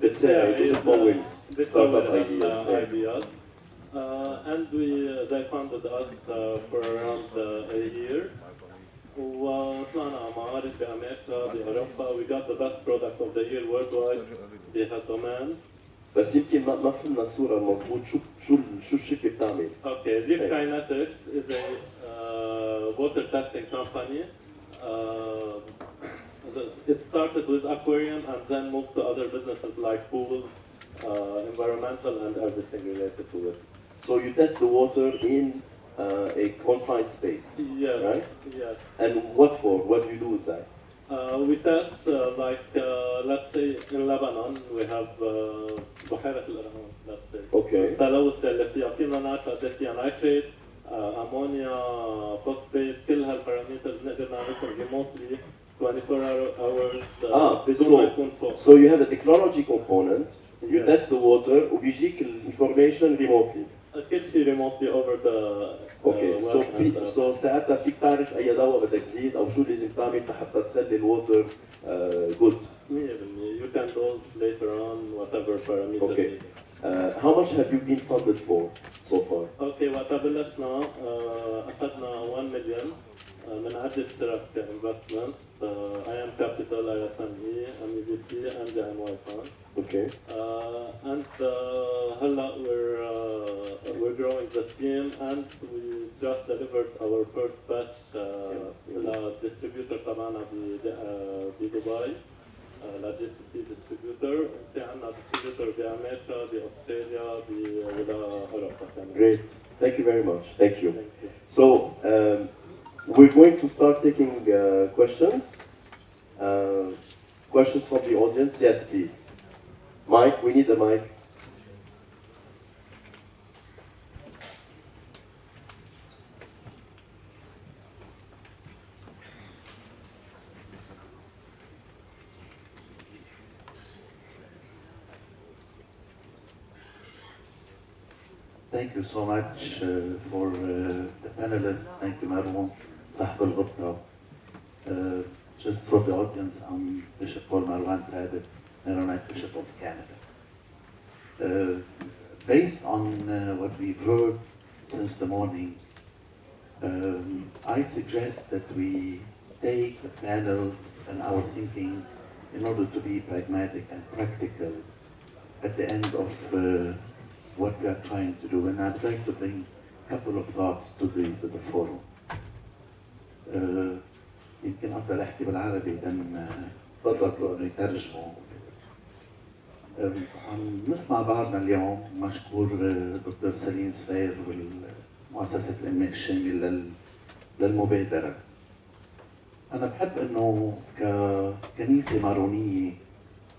بتساعد وبتمول ستارت اب ideas. And they funded us for around a year. وطلعنا على معارض بأمريكا بأوروبا. We got the best product of the year worldwide بهالدومين. بس يمكن ما فهمنا الصورة المضبوط شو الشركة بتعمل؟ Okay, Reef Kinetics is a water testing company. It started with aquarium and then moved to other businesses like pools, environmental and everything related to it. So you test the water in a confined space, Yes, right? yes. And what for? What do you do with that? We test let's say in Lebanon we have بحيرة الأرهام, let's say. Okay. التلوث اللي فينا نعرف قد فيها نيتريت, أمونيا, فوسفيت, كل هالبارامترز نقدر نعرفهم remotely 24 hours بدون ما يكون فوق. So you have a technology component, you Yes. test the water وبيجيك information remotely. كل شيء remotely over the Okay, web so ساعتها فيك تعرف أي دواء بدك تزيد أو شو لازم تعمل حتى تخلي الووتر good. 100%. You can dose later on whatever parameters. Okay. How much have you been funded for so far? اوكي وقتها بلشنا اخذنا 1 مليون من عدة شركاء انفستمنت I am Capital, ISME, MEVP and the MY Fund. Okay. And هلا we're growing the team and we just delivered our first batch للديستريبيوتر تبعنا بدبي. لجيسي distributor. في عنا distributor بأمريكا, بأستراليا, وبأوروبا كمان. Great. Thank you very much. Thank you. Thank you. So we're going to start taking questions. Questions from the audience? Yes, please. Mike, we need a mic. Thank you so much for the panelists. Thank you, Marwan, صاحب الغبطة. Just for the audience, I'm Bishop Paul Marwan Thabit, Maronite Bishop of Canada. Based on what we've heard since the morning. I suggest that we take the panels and our thinking in order to be pragmatic and practical at the end of what we are trying to do. And I'd like to bring a couple of thoughts to the forum. يمكن أفضل أحكي بالعربي لأن بفضلوا إنه يترجموا. عم نسمع بعضنا اليوم مشكور دكتور سليم سفير والمؤسسة الإنماء الشامل للمبادرة. أنا بحب إنه ككنيسة مارونية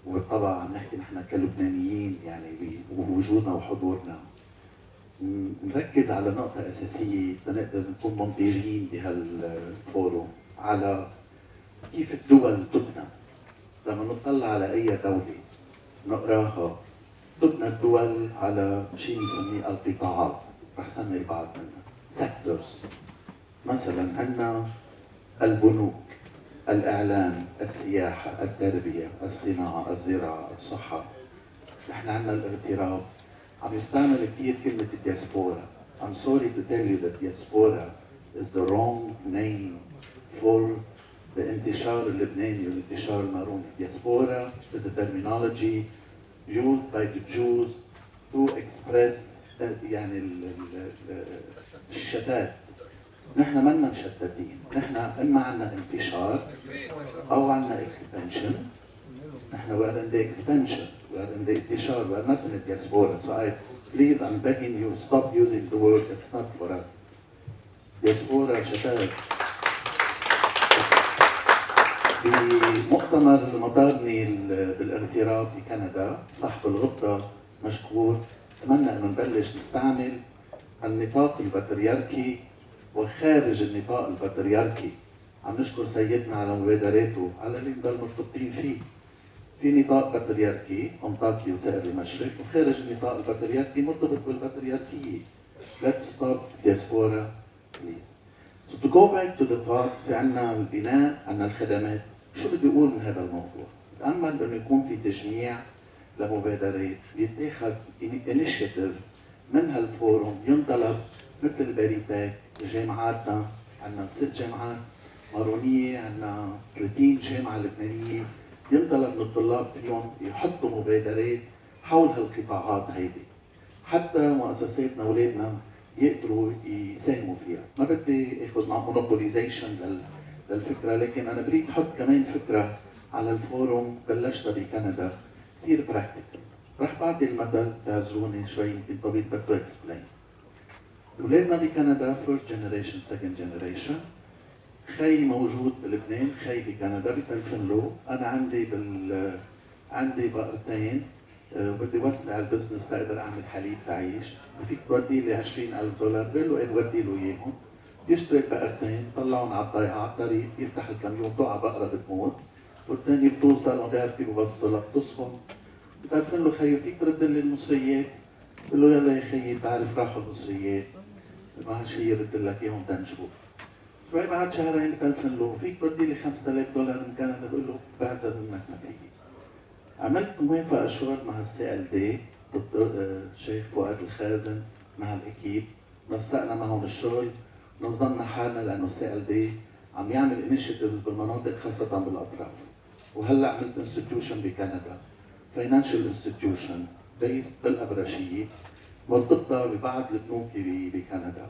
وبالطبع عم نحكي نحن كلبنانيين يعني بوجودنا وحضورنا نركز على نقطة أساسية لنقدر نكون منتجين بهالفورум على كيف الدول تبنى. لما نطلع على أي دولة نقراها تبنى الدول على شيء نسميه القطاعات، رح سمي البعض منها sectors. مثلا عندنا البنوك، الإعلام، السياحة، التربية، الصناعة، الزراعة، الصحة. نحن عندنا الاغتراب. عم يستعمل كثير كلمة الدياسبورا. I'm sorry to tell you that diaspora is the wrong name for the انتشار اللبناني والانتشار الماروني. Diaspora is a terminology used by the Jews to express يعني الشتات. نحن منا مشتتين، نحن اما عنا انتشار او عنا expansion. نحن we are in the expansion, we are in the انتشار, we are not in the diaspora. So I'm begging you, stop using the word that's not for us. diaspora شتات. بمؤتمر المطارني بالاغتراب بكندا صاحب الغبطة مشكور اتمنى انه نبلش نستعمل النطاق البطريركي وخارج النطاق البطريركي. عم نشكر سيدنا على مبادراته على اللي نضل مرتبطين فيه. في نطاق بطريركي أنطاكيا وسائر المشرق وخارج النطاق البطريركي مرتبط بالبطريركية. Let's stop diaspora please. So to go back to the talk في عنا البناء عنا الخدمات. شو بدي أقول من هذا الموضوع؟ بتأمل إنه يكون في تجميع لمبادرات بيتاخد initiative من هالفورم ينطلب مثل البريتاك. جامعاتنا عندنا 6 جامعات مارونية، عندنا 30 جامعة لبنانية ينطلب من الطلاب فيهم يحطوا مبادرات حول هالقطاعات هيدي حتى مؤسساتنا ولادنا يقدروا يساهموا فيها. ما بدي اخذ مونوبوليزيشن للفكرة، لكن انا بريد احط كمان فكرة على الفورم بلشتها بكندا كثير براكتيكال. رح بعطي المثل تعذروني شوي يمكن طويل بده اكسبلين. ولادنا بكندا first generation second generation. خي موجود بلبنان، خي بكندا بتلفن له انا عندي بقرتين وبدي وسع البزنس تقدر اعمل حليب تعيش، فيك تودي لي $20,000؟ بقول له ايه بودي له اياهم. بيشتري بقرتين طلعهم على الضيعه على الطريق، يفتح الكاميون تقع بقره بتموت والثانيه بتوصل وغيرتي بوصلها بتصفن. بتلفن له خيو فيك ترد لي المصريات؟ بقول له يلا يا خيي بتعرف راحوا المصريات ما عادش في يرد لك اياهم تنشوف. شوي بعد شهرين بتلفن له فيك تودي لي $5,000 من كندا؟ بقول له بعتذر منك ما فيي. عملت موافقة شغل مع السي ال دي دكتور شيخ فؤاد الخازن مع الاكيب، نسقنا معهم الشغل، نظمنا حالنا لانه السي ال دي عم يعمل انيشيتيفز بالمناطق خاصة بالاطراف. وهلا عملت انستتيوشن بكندا، فاينانشال انستتيوشن بيست بالابرشية مرتبطة ببعض البنوك بكندا.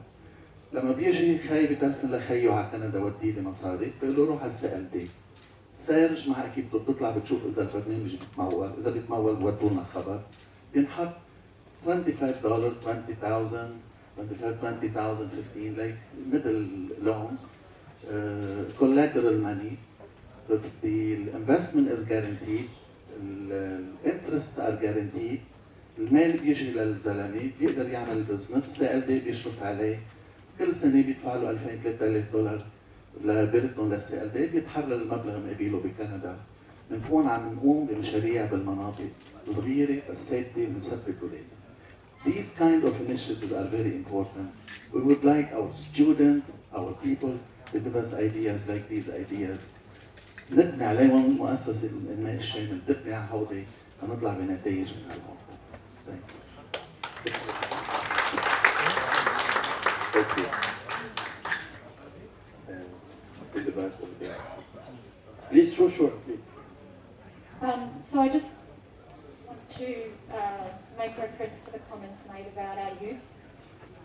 لما بيجي خي بتلفن لخيه على كندا ودي لي مصاري، بقول له روح على السي ال دي سيرج مع اكيد بتطلع بتشوف اذا البرنامج بيتمول، اذا بيتمول بودوا لنا خبر. بينحط $25 $20,000 $15,000 like middle loans, collateral money. The investment is guaranteed, the interests are guaranteed. المال بيجي للزلمه بيقدر يعمل بزنس، السي ال دي بيشرف عليه كل سنه بيدفع له $2,000 $3,000 لبيرتهم للسي ال دي، بيتحرر المبلغ مقابله بكندا. بنكون عم نقوم بمشاريع بالمناطق صغيره بس ثابته وبنثبت ولادنا. These kind of initiatives are very important. We would like our students, our people to give us ideas like these ideas. نبني عليهم مؤسسه الانماء الشامل، نبني على هودي لنطلع بنتائج من هالموضوع. Thank you. Thank you. In the back over there. Please, sure, please. So I just want to make reference to the comments made about our youth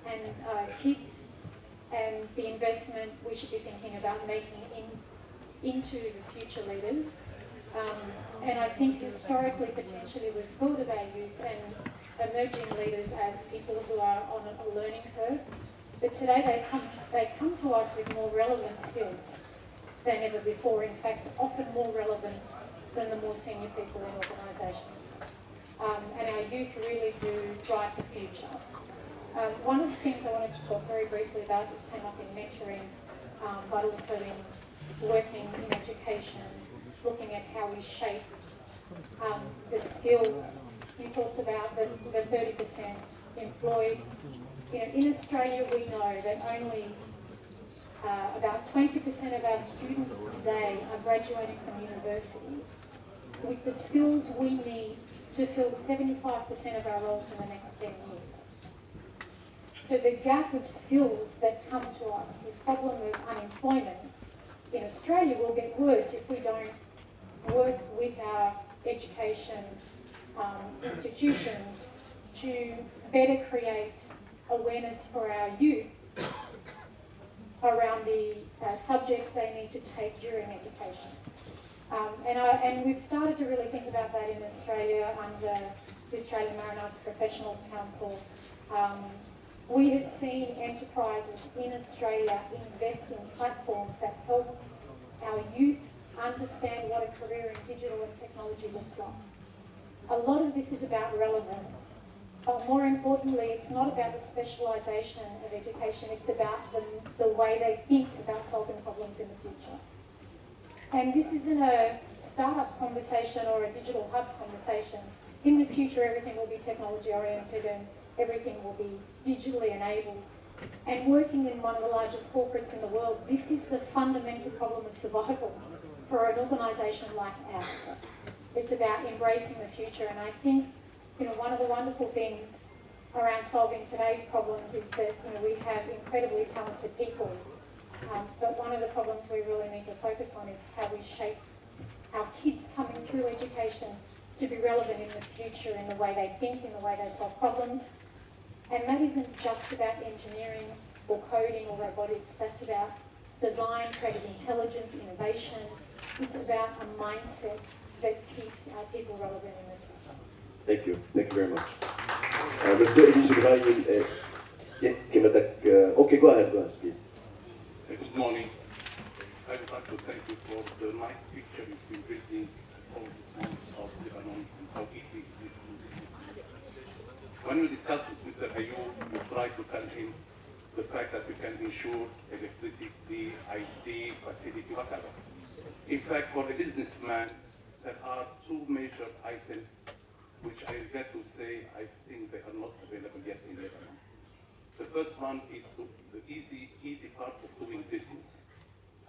and kids and the investment we should be thinking about making into the future leaders. And I think historically, potentially, we've thought of our youth and emerging leaders as people who are on a learning curve. But today they come to us with more relevant skills than ever before. In fact, often more relevant than the more senior people in organisations. And our youth really do drive the future. One of the things I wanted to talk very briefly about that came up in mentoring, but also in working in education, looking at how we shape the skills. You talked about the 30% employed. In Australia, we know that only about 20% of our students today are graduating from university with the skills we need to fill 75% of our roles in the next 10 years. So the gap of skills that come to us, this problem of unemployment in Australia will get worse if we don't work with our education institutions to better create awareness for our youth around the subjects they need to take during education. And we've started to really think about that in Australia under the Australian Marine Arts Professionals Council. We have seen enterprises in Australia invest in platforms that help our youth understand what a career in digital and technology looks like. A lot of this is about relevance, but more importantly, it's not about the specialisation of education, it's about the way they think about solving problems in the future. And this isn't a startup conversation or a digital hub conversation. In the future, everything will be technology oriented and everything will be digitally enabled. And working in one of the largest corporates in the world, this is the fundamental problem of survival for an organisation like ours. It's about embracing the future. And I think, one of the wonderful things around solving today's problems is that, we have incredibly talented people. But one of the problems we really need to focus on is how we shape our kids coming through education to be relevant in the future in the way they think, in the way they solve problems. And that isn't just about engineering or coding or robotics. That's about design, creative intelligence, innovation. It's about a mindset that keeps our people relevant in the future. Thank you. Thank you very much. Mr. Elisha Ibrahim, okay, go ahead, please. Good morning. I would like to thank you for the nice picture you've been building all this month of Lebanon and how easy it is to do business. When you discuss with Mr. Ayoub, you try to tell him the fact that we can ensure electricity, IT, facility, whatever. In fact, for a businessman, there are two major items which I regret to say I think they are not available yet in Lebanon. The first one is the easy part of doing business.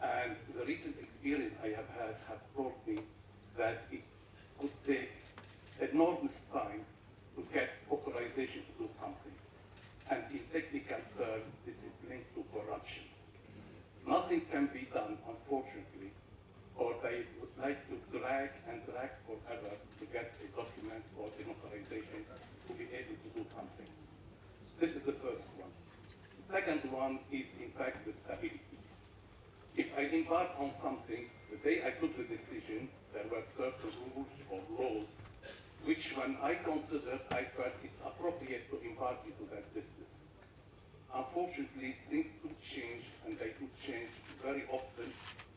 And the recent experience I have had have taught me that it could take enormous time to get authorization to do something. And in technical terms, this is linked to corruption. Nothing can be done, unfortunately, or they would like to drag forever to get a document or an authorization to be able to do something. This is the first one. The second one is, in fact, the stability. If I embark on something, the day I took the decision, there were certain rules or laws which, when I considered, I felt it's appropriate to embark into that business. Unfortunately, things do change, and they do change very often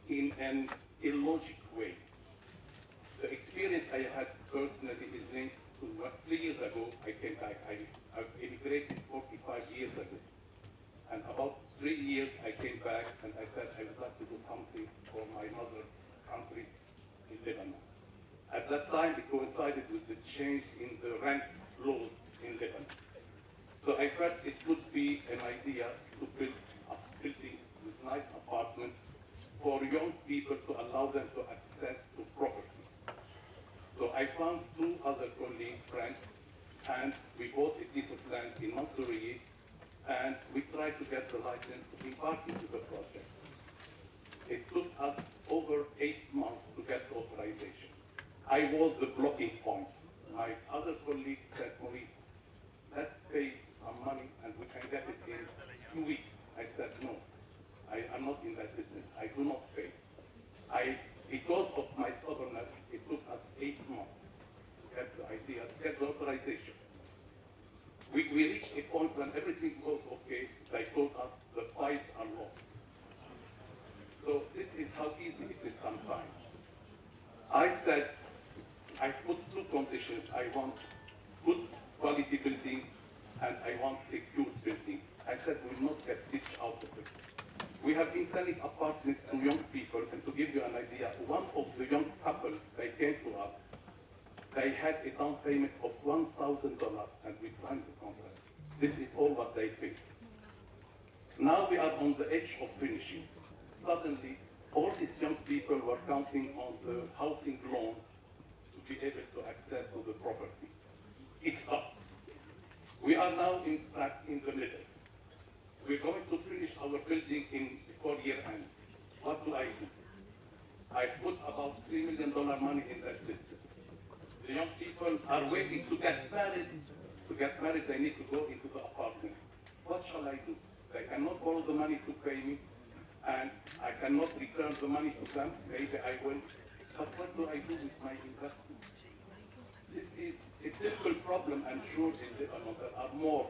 in an illogical way. The experience I had personally is linked to 3 years ago, I came back. I've immigrated 45 years ago. And about 3 years, I came back and I said I would like to do something for my mother country in Lebanon. At that time, it coincided with the change in the rent laws in Lebanon. So I felt it would be an idea to build buildings with nice apartments for young people to allow them to access to property. So I found 2 other colleagues, friends, and we bought a piece of land in Mansouriye and we tried to get the license to be part into the project. It took us over 8 months to get authorization. I was the blocking point. My other colleagues said, Maurice, let's pay some money and we can get it in 2 weeks. I said, no, I am not in that business. I do not pay. Because of my stubbornness, it took us 8 months to get the idea, to get the authorization. We reached a point when everything was okay. They told us the files are lost. So this is how easy it is sometimes. I said, I put 2 conditions. I want good quality building and I want secure building. I said we will not get rich out of it. We have been selling apartments to young people, and to give you an idea, one of the young couples, they came to us, they had a down payment of $1,000 and we signed the contract. This is all what they paid. Now we are on the edge of finishing. Suddenly, all these young people were counting on the housing loan to be able to access to the property. It's up. We are now in fact in the middle. We're going to finish our building before year end. What do? I've put about $3 million money in that business. The young people are waiting to get married. To get married, they need to go into the apartment. What shall I do? They cannot borrow the money to pay me, and I cannot return the money to them. Maybe I will. But what do I do with my investment? This is a simple problem. I'm sure in Lebanon there are more.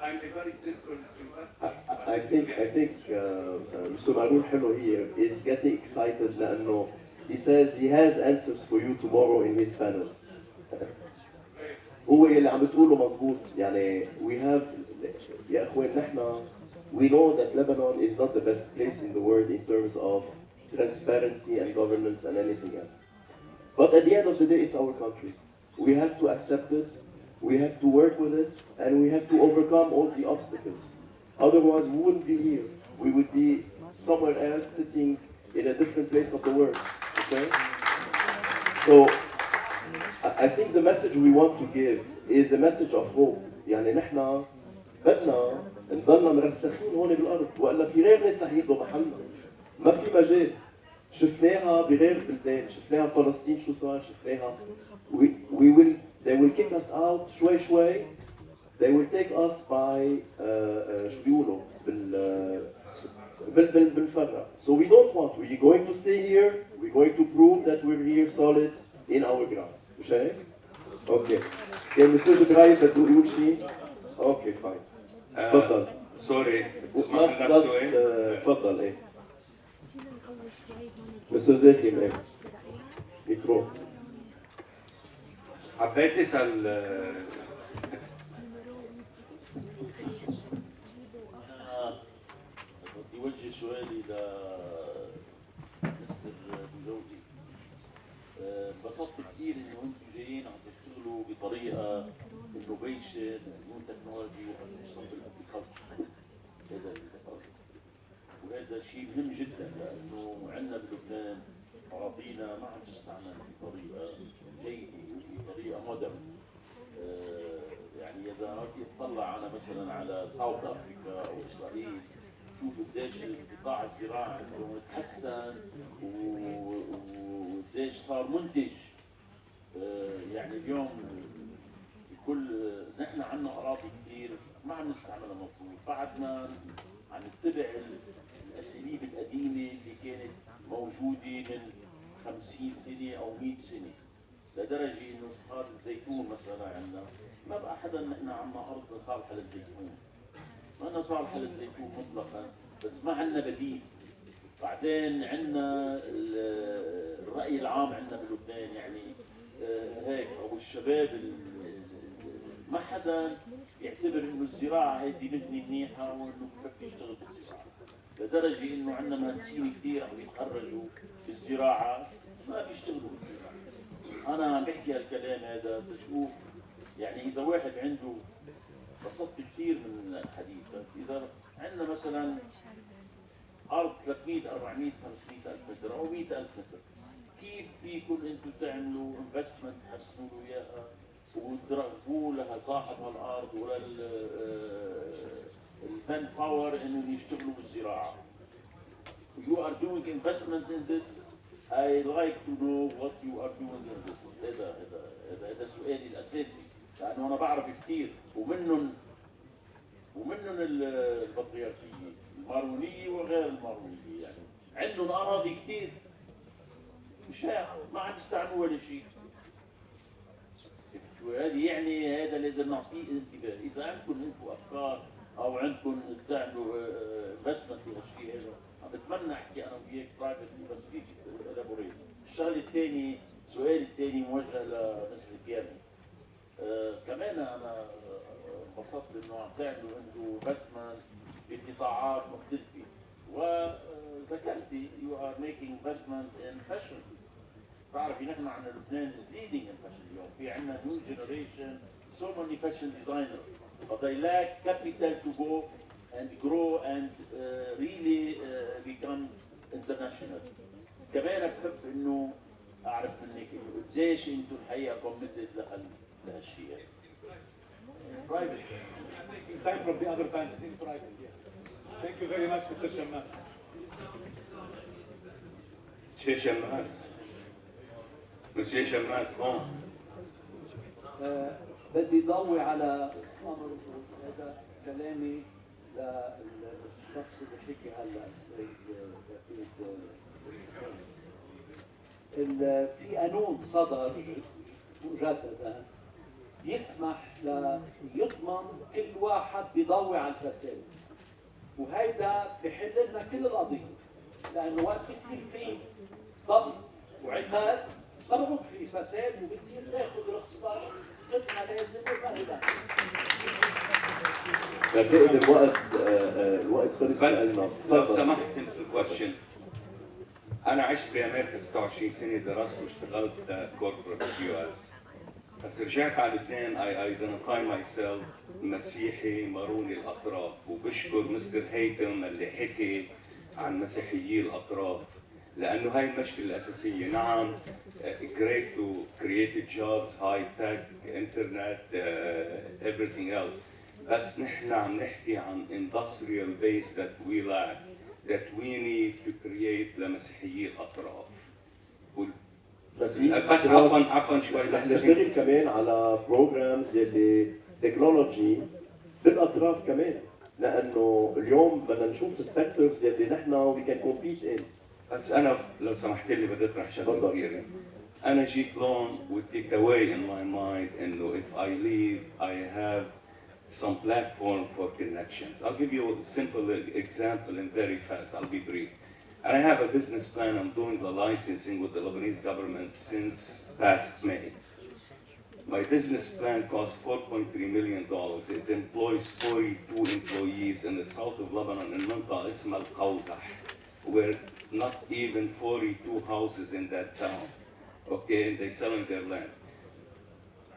I'm a very simple investor. I think Mr. Maroon Hello here is getting excited لأنه he says he has answers for you tomorrow in his panel. هو اللي عم بتقوله مظبوط يعني we have يا اخوان نحن we know that Lebanon is not the best place in the world in terms of transparency and governance and anything else. But at the end of the day, it's our country. We have to accept it, we have to work with it, and we have to overcome all the obstacles. Otherwise, we wouldn't be here. We would be somewhere else, sitting in a different place of the world. Okay? So, I think the message we want to give is a message of hope. يعني نحن بدنا نضلنا مرسخين هون بالأرض، وإلا في غير ناس رح ياخذوا محلنا. ما في مجال. شفناها بغير بلدان، شفناها فلسطين شو صار، شفناها. They will kick us out شوي شوي. They will take us by شو بيقولوا بالفرع. So we don't want. We're going to stay here. We're going to prove that we're here solid in our grounds. مش هيك؟ اوكي. كان مستر جبرايل بده يقول شيء؟ اوكي فاين. تفضل. سوري. تفضل ايه. مستر زاخم ايه. ميكرو. حبيت اسال بدي وجه سؤالي لمستر مجودي. انبسطت كثير انه انتم جايين عم تشتغلوا بطريقه انوفيشن نيو تكنولوجي وخصوصا بالابليكلتشر. هذا وهذا شيء مهم جدا لانه عندنا بلبنان اراضينا ما عم تستعمل بطريقه جيده وبطريقه مودرن. يعني اذا تطلع انا مثلا على ساوث افريكا او اسرائيل شوف قديش القطاع الزراعي عندهم تحسن وقديش صار منتج. يعني اليوم كل نحن عندنا اراضي كثير ما عم نستعملها مظبوط، بعدنا عم نتبع الاساليب القديمه اللي كانت موجوده من 50 سنه او 100 سنه، لدرجه انه صار الزيتون مثلا عندنا ما بقى حدا نحن عندنا ارض صالحه للزيتون، ما أنا صالحه للزيتون مطلقا، بس ما عندنا بديل. بعدين عندنا الراي العام عندنا بلبنان يعني هيك او الشباب ما حدا يعتبر انه الزراعه هيدي مهنه منيحه وانه بحب يشتغل بالزراعه، لدرجه انه عندنا مهندسين كثير عم يتخرجوا بالزراعه ما بيشتغلوا بالزراعه. انا عم بحكي هالكلام هذا بشوف يعني اذا واحد عنده بسطت كثير من الحديث، اذا عندنا مثلا ارض 300 400 500 الف متر او 100 الف متر، كيف فيكم انتم تعملوا انفستمنت تحسنوا له اياها وترغبوا لها صاحب هالارض ولا مان باور انهم يشتغلوا بالزراعه. You are doing investment in this. I like to know what you are doing in this. هذا سؤالي الاساسي، لانه انا بعرف كثير ومنهم البطريركيه المارونيه وغير المارونيه، يعني عندهم اراضي كثير مش ما عم يستعملوا ولا شيء. شو هذه يعني؟ هذا لازم نعطيه انتباه. اذا عندكم انتم افكار او عندكم تعملوا انفستمنت بهالشيء هذا، عم بتمنى احكي انا وياك برايفتلي، بس فيك الابوريت. الشغله الثانيه، سؤالي الثاني موجه لمستر كيامي. كمان انا انبسطت انه عم تعملوا انتم انفستمنت بقطاعات مختلفه، وذكرتي يو ار ميكينج انفستمنت ان فاشن. بعرفي نحن عندنا لبنان is leading in fashion اليوم، في عندنا new generation so many fashion designers but they lack capital to go and grow and really become international. كمان بحب انه اعرف منك انه قديش انتم الحقيقه committed لهالشيء. Private. Time from the other band in private, yes. Thank you very much, Mr. Shammas. مسيو شماس بدي ضوي على امر هذا كلامي للشخص اللي حكي هلا السيد في قانون صدر مجددا يسمح يضمن كل واحد بيضوي على الفساد، وهيدا بحل لنا كل القضيه، لانه وقت بيصير في ضبط وعقاب ما بكون في فساد وبتصير تاخذ رخصتك قد ما لازم وبقى بعتقد الوقت خلص لنا. لو سمحت سمبل كويشن. انا عشت بامريكا 26 سنه، درست واشتغلت كوربريت يو اس، بس رجعت على لبنان اي ايدنتيفاي ماي سيلف مسيحي ماروني الاطراف، وبشكر مستر هيثم اللي حكي عن مسيحيي الاطراف، لانه هاي المشكله الاساسيه. نعم great to create jobs, high tech, internet, everything else. بس نحن عم نحكي عن industrial base that we lack, that we need to create لمسيحيي الاطراف. بس عفوا شوي، رح نشتغل كمان على بروجرامز يلي تكنولوجي بالاطراف كمان، لانه اليوم بدنا نشوف السيكتورز يلي نحن وي كان كومبيت ان. بس انا لو سمحت لي بدي اطرح شغله صغيره. انا جيت لون with take away in my mind انه if I leave I have some platform for connections. I'll give you a simple example and very fast. I'll be brief. And I have a business plan. I'm doing the licensing with the Lebanese government since past May. My business plan costs $4.3 million. It employs 42 employees in the south of Lebanon in منطقة اسمها القوزح, where not even 42 houses in that town. Okay, and they're selling their land.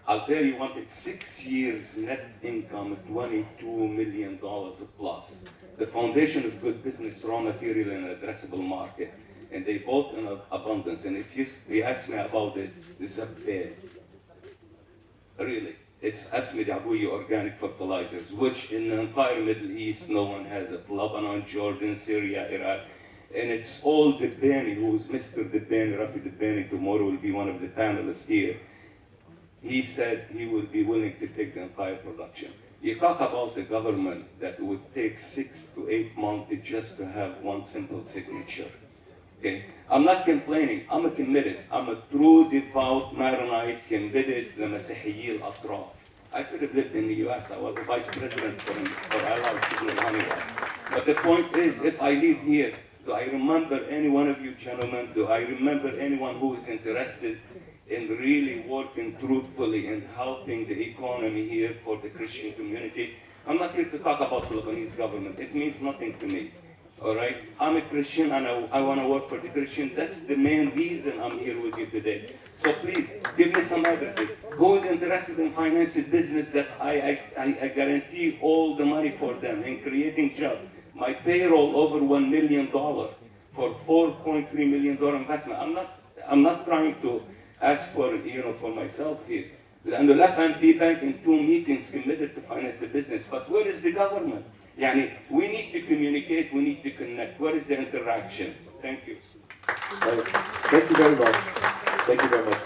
I'll tell you one thing, 6 years net income, $22 million plus. The foundation of good business, raw material and addressable market. And they both in abundance. And if you ask me about it, this is a bad. Really. It's Asmid Abuyi organic fertilizers, which in the entire Middle East, no one has it. Lebanon, Jordan, Syria, Iraq. And it's all Dibani, who is Mr. Dibani, Rafi Dibani, tomorrow will be one of the panelists here. He said he would be willing to take the entire production. You talk about the government that would take 6 to 8 months just to have one simple signature. Okay? I'm not complaining, I'm committed. I'm a true devout Maronite committed لمسيحيي الأطراف. I could have lived in the US, I was a vice president for Allied Signal Honeywell. But the point is, if I live here, do I remember any one of you gentlemen? Do I remember anyone who is interested in really working truthfully and helping the economy here for the Christian community? I'm not here to talk about the Lebanese government. It means nothing to me. All right? I'm a Christian and I want to work for the Christian. That's the main reason I'm here with you today. So please, give me some addresses. Who is interested in financing business that I guarantee all the money for them in creating jobs? My payroll over $1 million for $4.3 million investment. I'm not trying to ask for, for myself here. And the Left Hand Bank in 2 meetings committed to finance the business. But where is the government? يعني we need to communicate, we need to connect. Where is the interaction? Thank you. Thank you very much. Thank you very much.